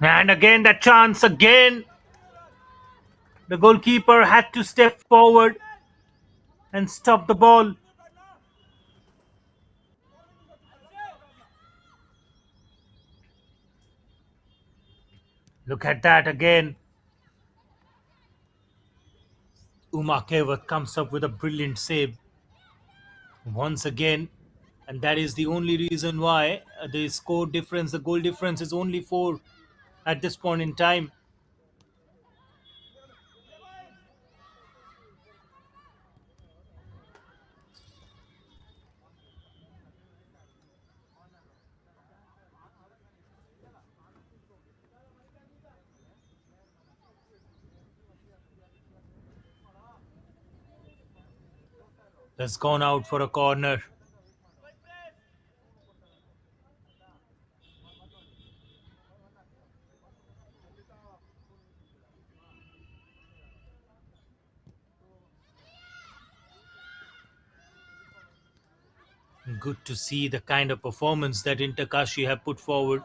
And again, that chance again. The goalkeeper had to step forward and stop the ball. Look at that again. Uma Kewat comes up with a brilliant save once again. And that is the only reason why the score difference, the goal difference is only 4 at this point in time. Has gone out for a corner. Good to see the kind of performance that Inter Kashi have put forward.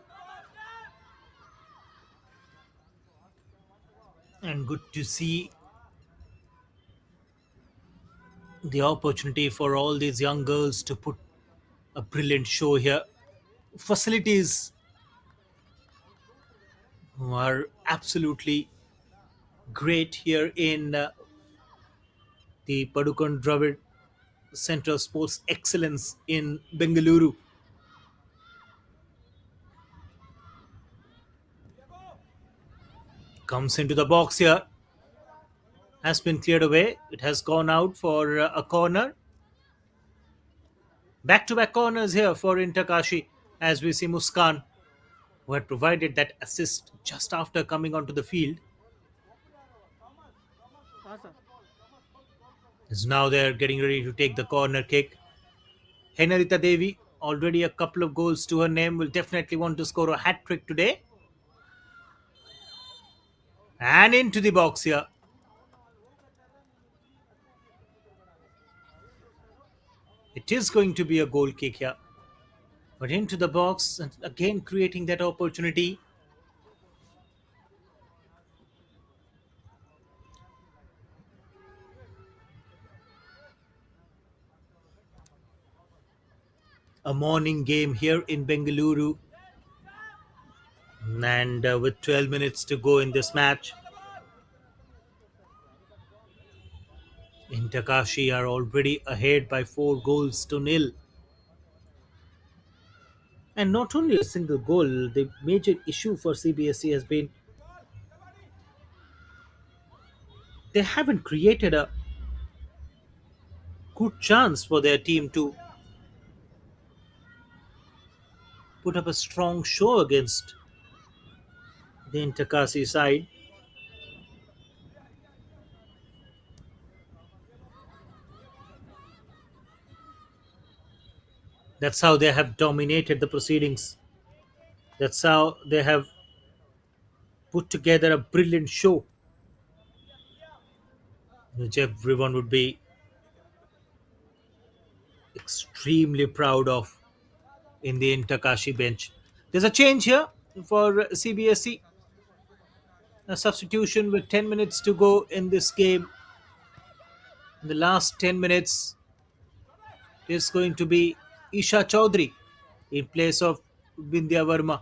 And good to see the opportunity for all these young girls to put a brilliant show here. Facilities are absolutely great here in the Padukone Dravid Center of Sports Excellence in Bengaluru. Comes into the box here, has been cleared away. It has gone out for a corner. Back to back corners here for Inter Kashi as we see Muskan, who had provided that assist just after coming onto the field, ಹಾಂ sir. is now there getting ready to take the corner kick. Henarita Devi, already a couple of goals to her name, will definitely want to score a hat trick today. And into the box here. It is going to be a goal kick here, but into the box and again creating that opportunity. A morning game here in Bengaluru, and with 12 minutes to go in this match, Inter Kashi are already ahead by 4 goals to nil. And not only a single goal, the major issue for CBSE has been they haven't created a good chance for their team to put up a strong show against the Inter side. That's how they have dominated the proceedings. That's how they have put together a brilliant show, which everyone would be extremely proud of in the Intakashi bench. There's a change here for CBSE, a substitution with 10 minutes to go in this game. In the last 10 minutes is going to be Isha Chaudhary in place of Bindya Verma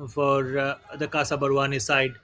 for the Casa Barwani side.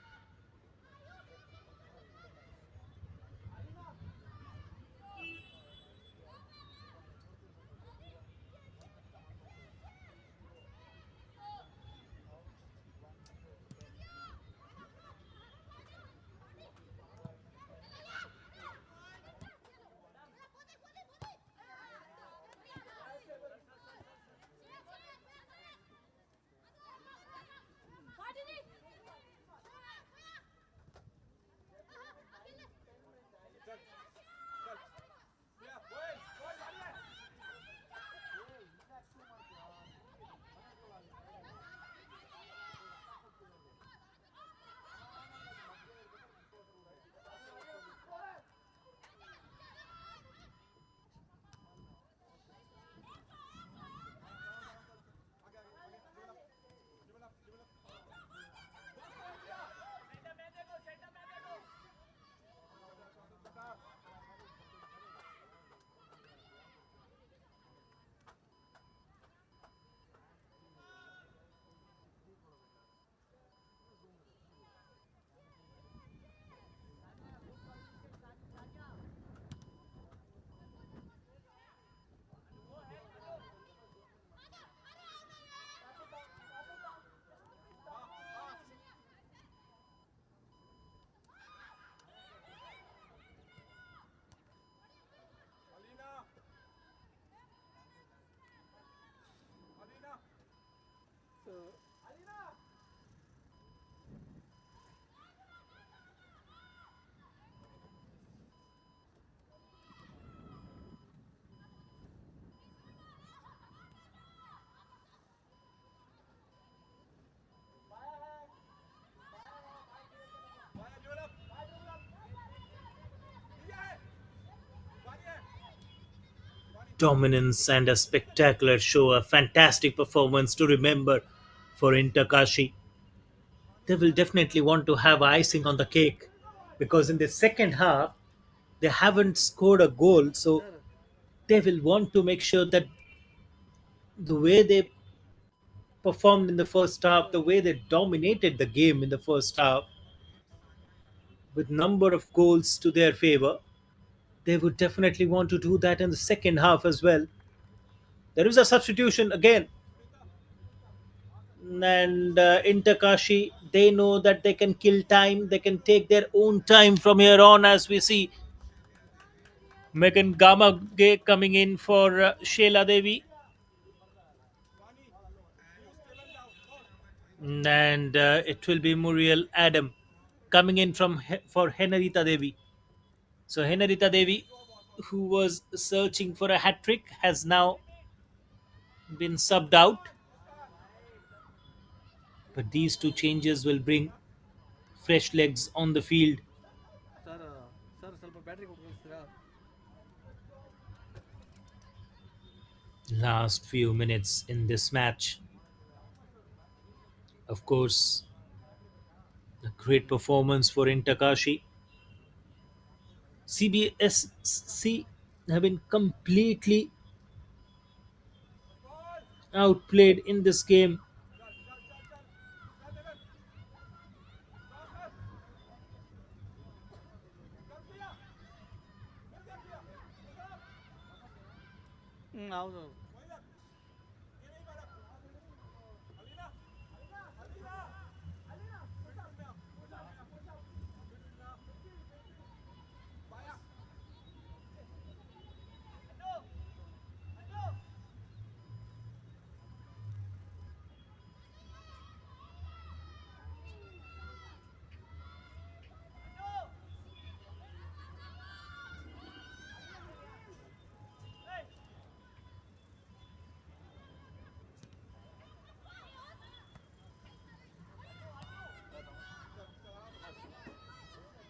So, Dominance and a spectacular show, a fantastic performance to remember for Intakashi. They will definitely want to have icing on the cake because in the second half they haven't scored a goal, so sir, they will want to make sure that the way they performed in the first half, the way they dominated the game in the first half with number of goals to their favor, they would definitely want to do that in the second half as well. There is a substitution again, and Intakashi, they know that they can kill time, they can take their own time from here on, as we see Megan Gamage coming in for Sheila Devi, and it will be Muriel Adam coming in for Henarita Devi. So Henarita Devi, who was searching for a hat trick, has now been subbed out. But these two changes will bring fresh legs on the field. sir, sir, ಸ್ವಲ್ಪ battery ಕೊಟ್ಟು ಕಳಿಸ್ತೀರಾ? last few minutes in this match. Of course, a great performance for Intakashi. CBSC have been completely outplayed in this game. ಹೌದು.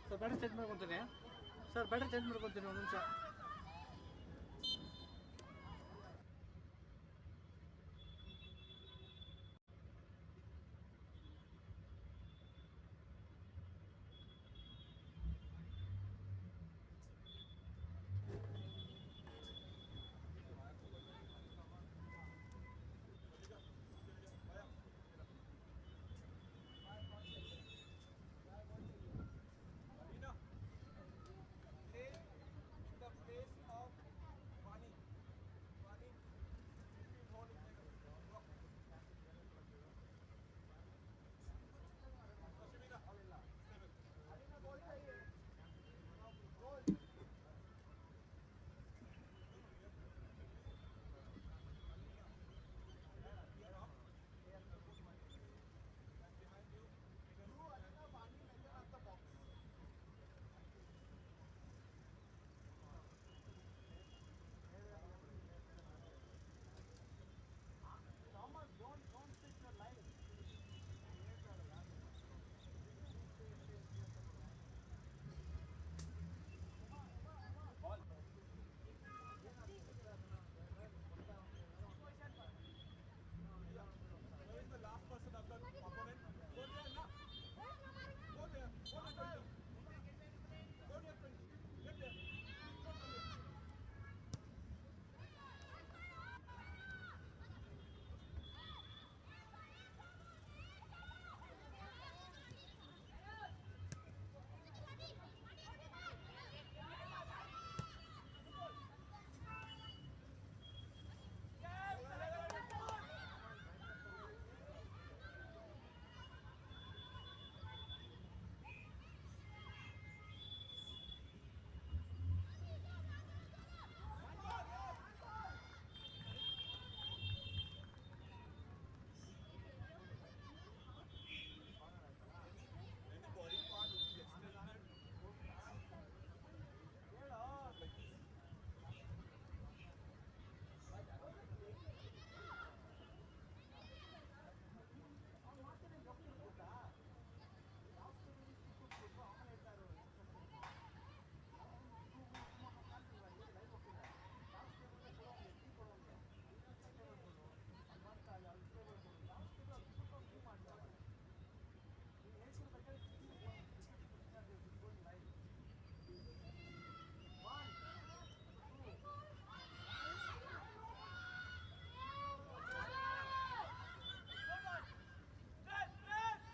Sir battery change ಮಾಡ್ಕೊತೀನಿ. Sir battery change ಮಾಡ್ಕೊತೀನಿ ಒಂದು ನಿಮಿಷ.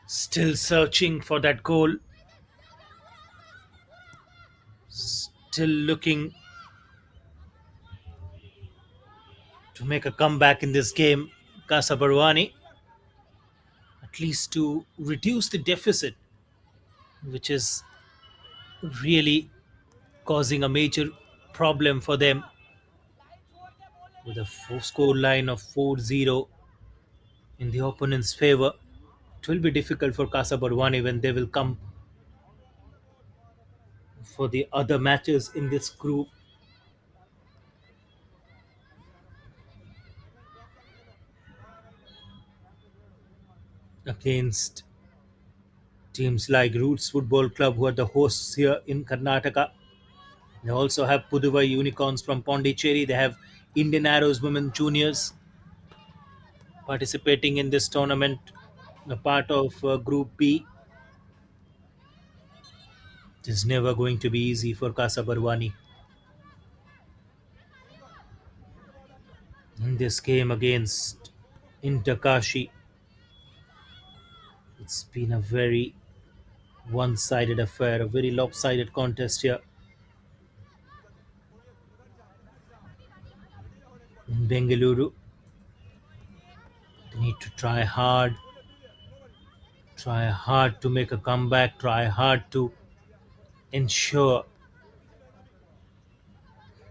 Still searching for that goal, still looking to make a comeback in this game. Casa Barwani, at least to reduce the deficit, which is really causing a major problem for them with a score line of 4-0 in the opponent's favor. It will be difficult for Casa Barwani when they will come for the other matches in this group against teams like Roots Football Club, who are the hosts here in Karnataka. They also have Puduvai Unicorns from Pondicherry. They have Indian Arrows Women Juniors participating in this tournament, a part of Group B. It is never going to be easy for Casa Barwani in this game against Inter Kashi. It's been a very one-sided affair, a very lopsided contest here in Bengaluru. They need to try hard to make a comeback, try hard to ensure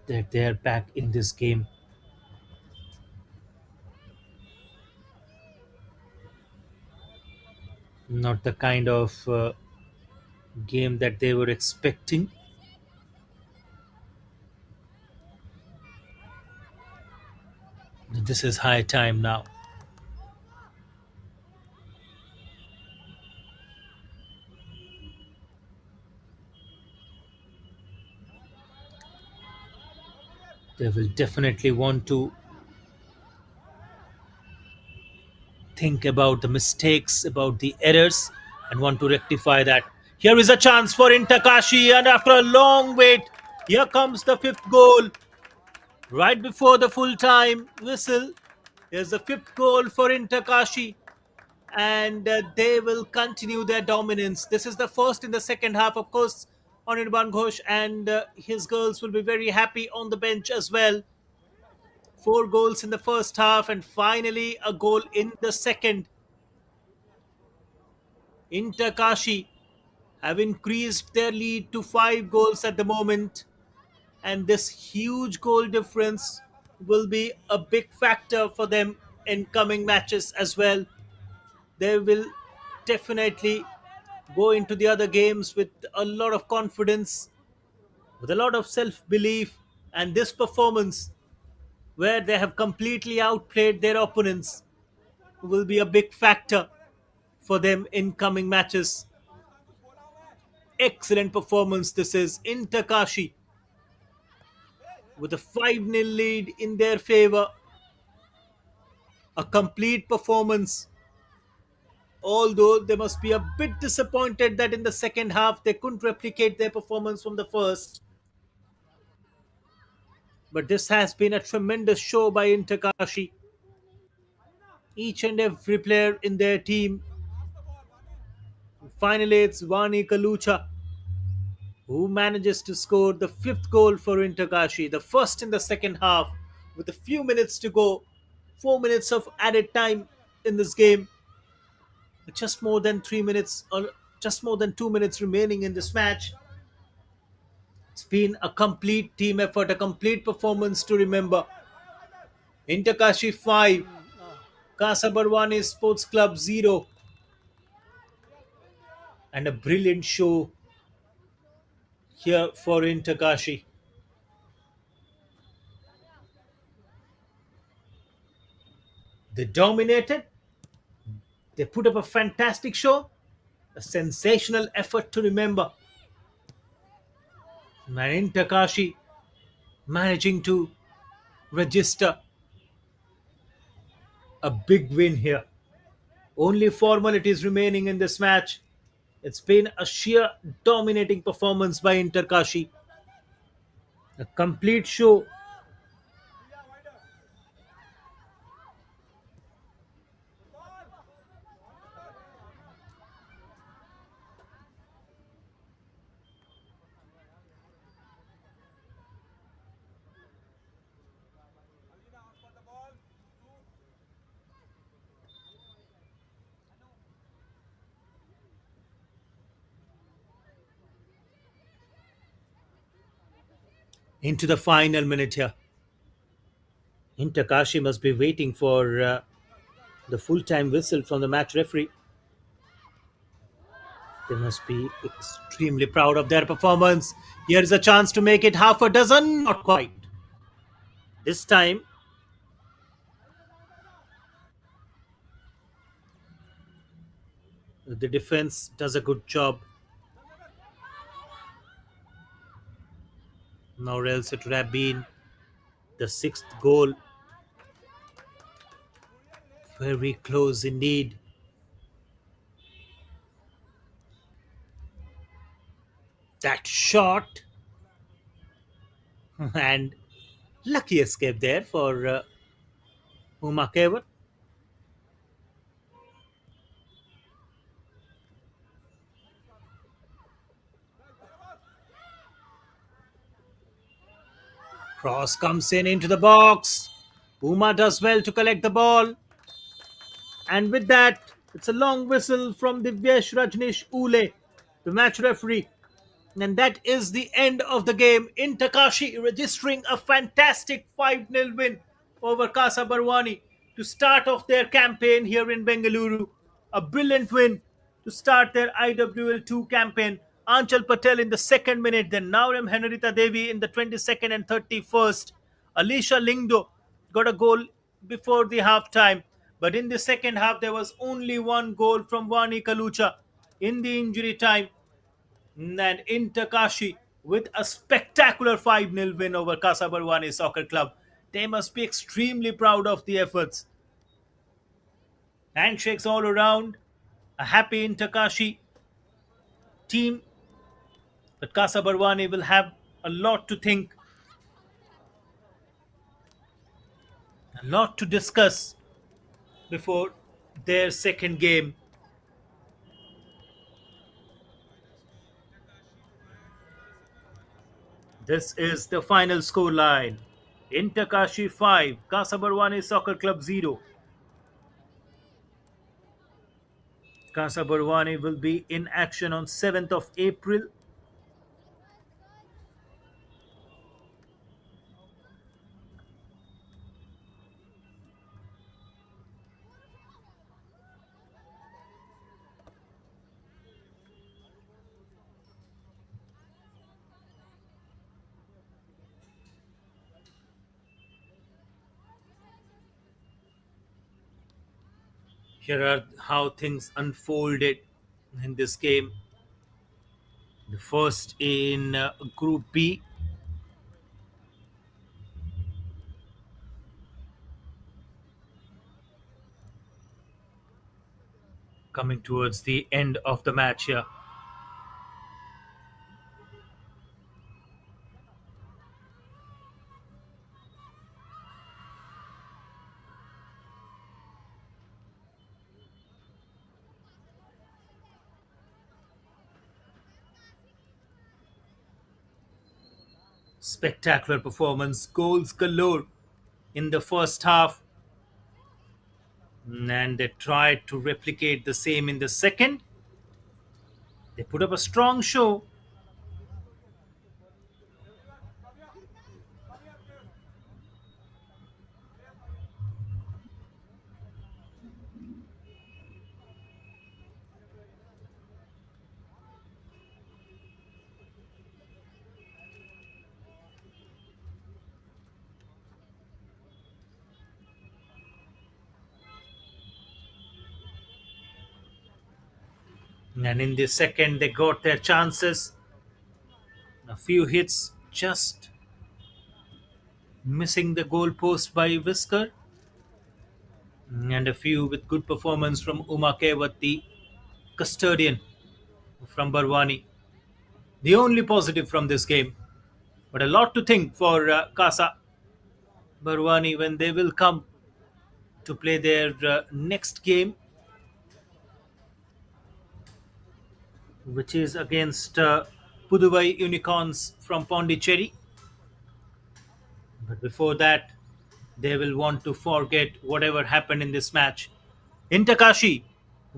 that they are back in this game. Not the kind of game that they were expecting. This is high time now. They will definitely want to think about the mistakes, about the errors, and want to rectify that. Here is a chance for Intakashi, and after a long wait, here comes the fifth goal. Right before the full time whistle, here's the fifth goal for Intakashi, and they will continue their dominance. This is the first in the second half, of course. Anirban Ghosh and his girls will be very happy on the bench as well. Four goals in the first half, and finally a goal in the second. Intakashi have increased their lead to 5 goals at the moment, and this huge goal difference will be a big factor for them in coming matches as well. They will definitely go into the other games with a lot of confidence, with a lot of self belief, and this performance, where they have completely outplayed their opponents, will be a big factor for them in coming matches. Excellent performance this is in Takashi with a 5-0 lead in their favor. A complete performance. Although they must be a bit disappointed that in the second half they couldn't replicate their performance from the first. But this has been a tremendous show by Intakashi. Each and every player in their team. Finally, it's Vani Kalucha who manages to score the fifth goal for Intakashi, the first in the second half, with a few minutes to go. 4 minutes of added time in this game, with just more than 3 minutes or just more than 2 minutes remaining in this match. It's been a complete team effort, a complete performance to remember. Intakashi 5, Casa Barwani Sports Club 0, and a brilliant show here for Intakashi. They dominated, they put up a fantastic show, a sensational effort to remember. And Intakashi managing to register a big win here. Only formalities remaining in this match. It's been a sheer dominating performance by Interkashi. A complete show. Into the final minute here. Interkashi must be waiting for the full time whistle from the match referee. They must be extremely proud of their performance. Here is a chance to make it half a dozen. Not quite. This time, the defense does a good job. Or else it would have been The sixth goal, very close indeed. That shot and lucky escape there for Umakevar. Cross comes in into the box. Puma does well to collect the ball. And with that, it's a long whistle from Divyesh Rajneesh Ule, the match referee. And that is the end of the game. In Takashi registering a fantastic 5-0 win over Casa Barwani to start off their campaign here in Bengaluru. A brilliant win to start their IWL2 campaign. Anchal Patel in the second minute, then Naurem Henrita Devi in the 22nd and 31st. Alicia Lingdo got a goal before the half time. But in the second half, there was only one goal from Vani Kalucha in the injury time. And in Takashi with a spectacular 5-0 win over Casa Barwani Soccer Club. They must be extremely proud of the efforts. Handshakes all around. A happy in Takashi team. But Casa Barwani will have a lot to think, a lot to discuss before their second game. This is the final score line. In Takashi 5, Casa Barwani Soccer Club 0. Casa Barwani will be in action on 7th of April. Here are how things unfolded in this game. The first in Group B, coming towards the end of the match here. Spectacular performance, goals galore in the first half, and they tried to replicate the same in the second. They put up a strong show, and in the second, they got their chances. A few hits just missing the goalpost by Whisker, and a few with good performance from Uma Kewat, the custodian from Barwani. The only positive from this game, but a lot to think for Casa Barwani when they will come to play their next game, which is against Puduvai Unicorns from Pondicherry. But before that, they will want to forget whatever happened in this match. In Takashi,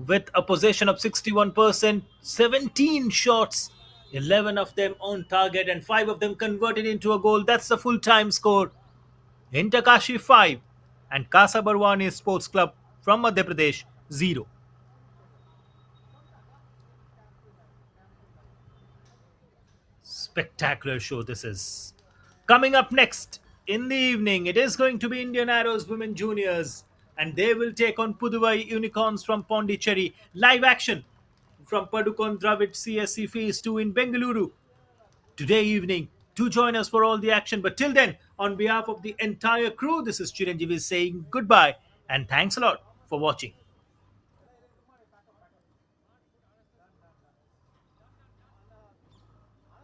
with a possession of 61%, 17 shots, 11 of them on target, and 5 of them converted into a goal. That's the full time score. In Takashi 5 and Casa Barwani Sports Club from Madhya Pradesh 0. Spectacular show this is. Coming up next in the evening, it is going to be Indian Arrows Women Juniors, and they will take on Puduvai Unicorns from Pondicherry. Live action from Padukone Dravid CSE Phase 2 in Bengaluru today evening, Do join us for all the action. But till then, on behalf of the entire crew, this is Chiranjeevi saying goodbye and thanks a lot for watching.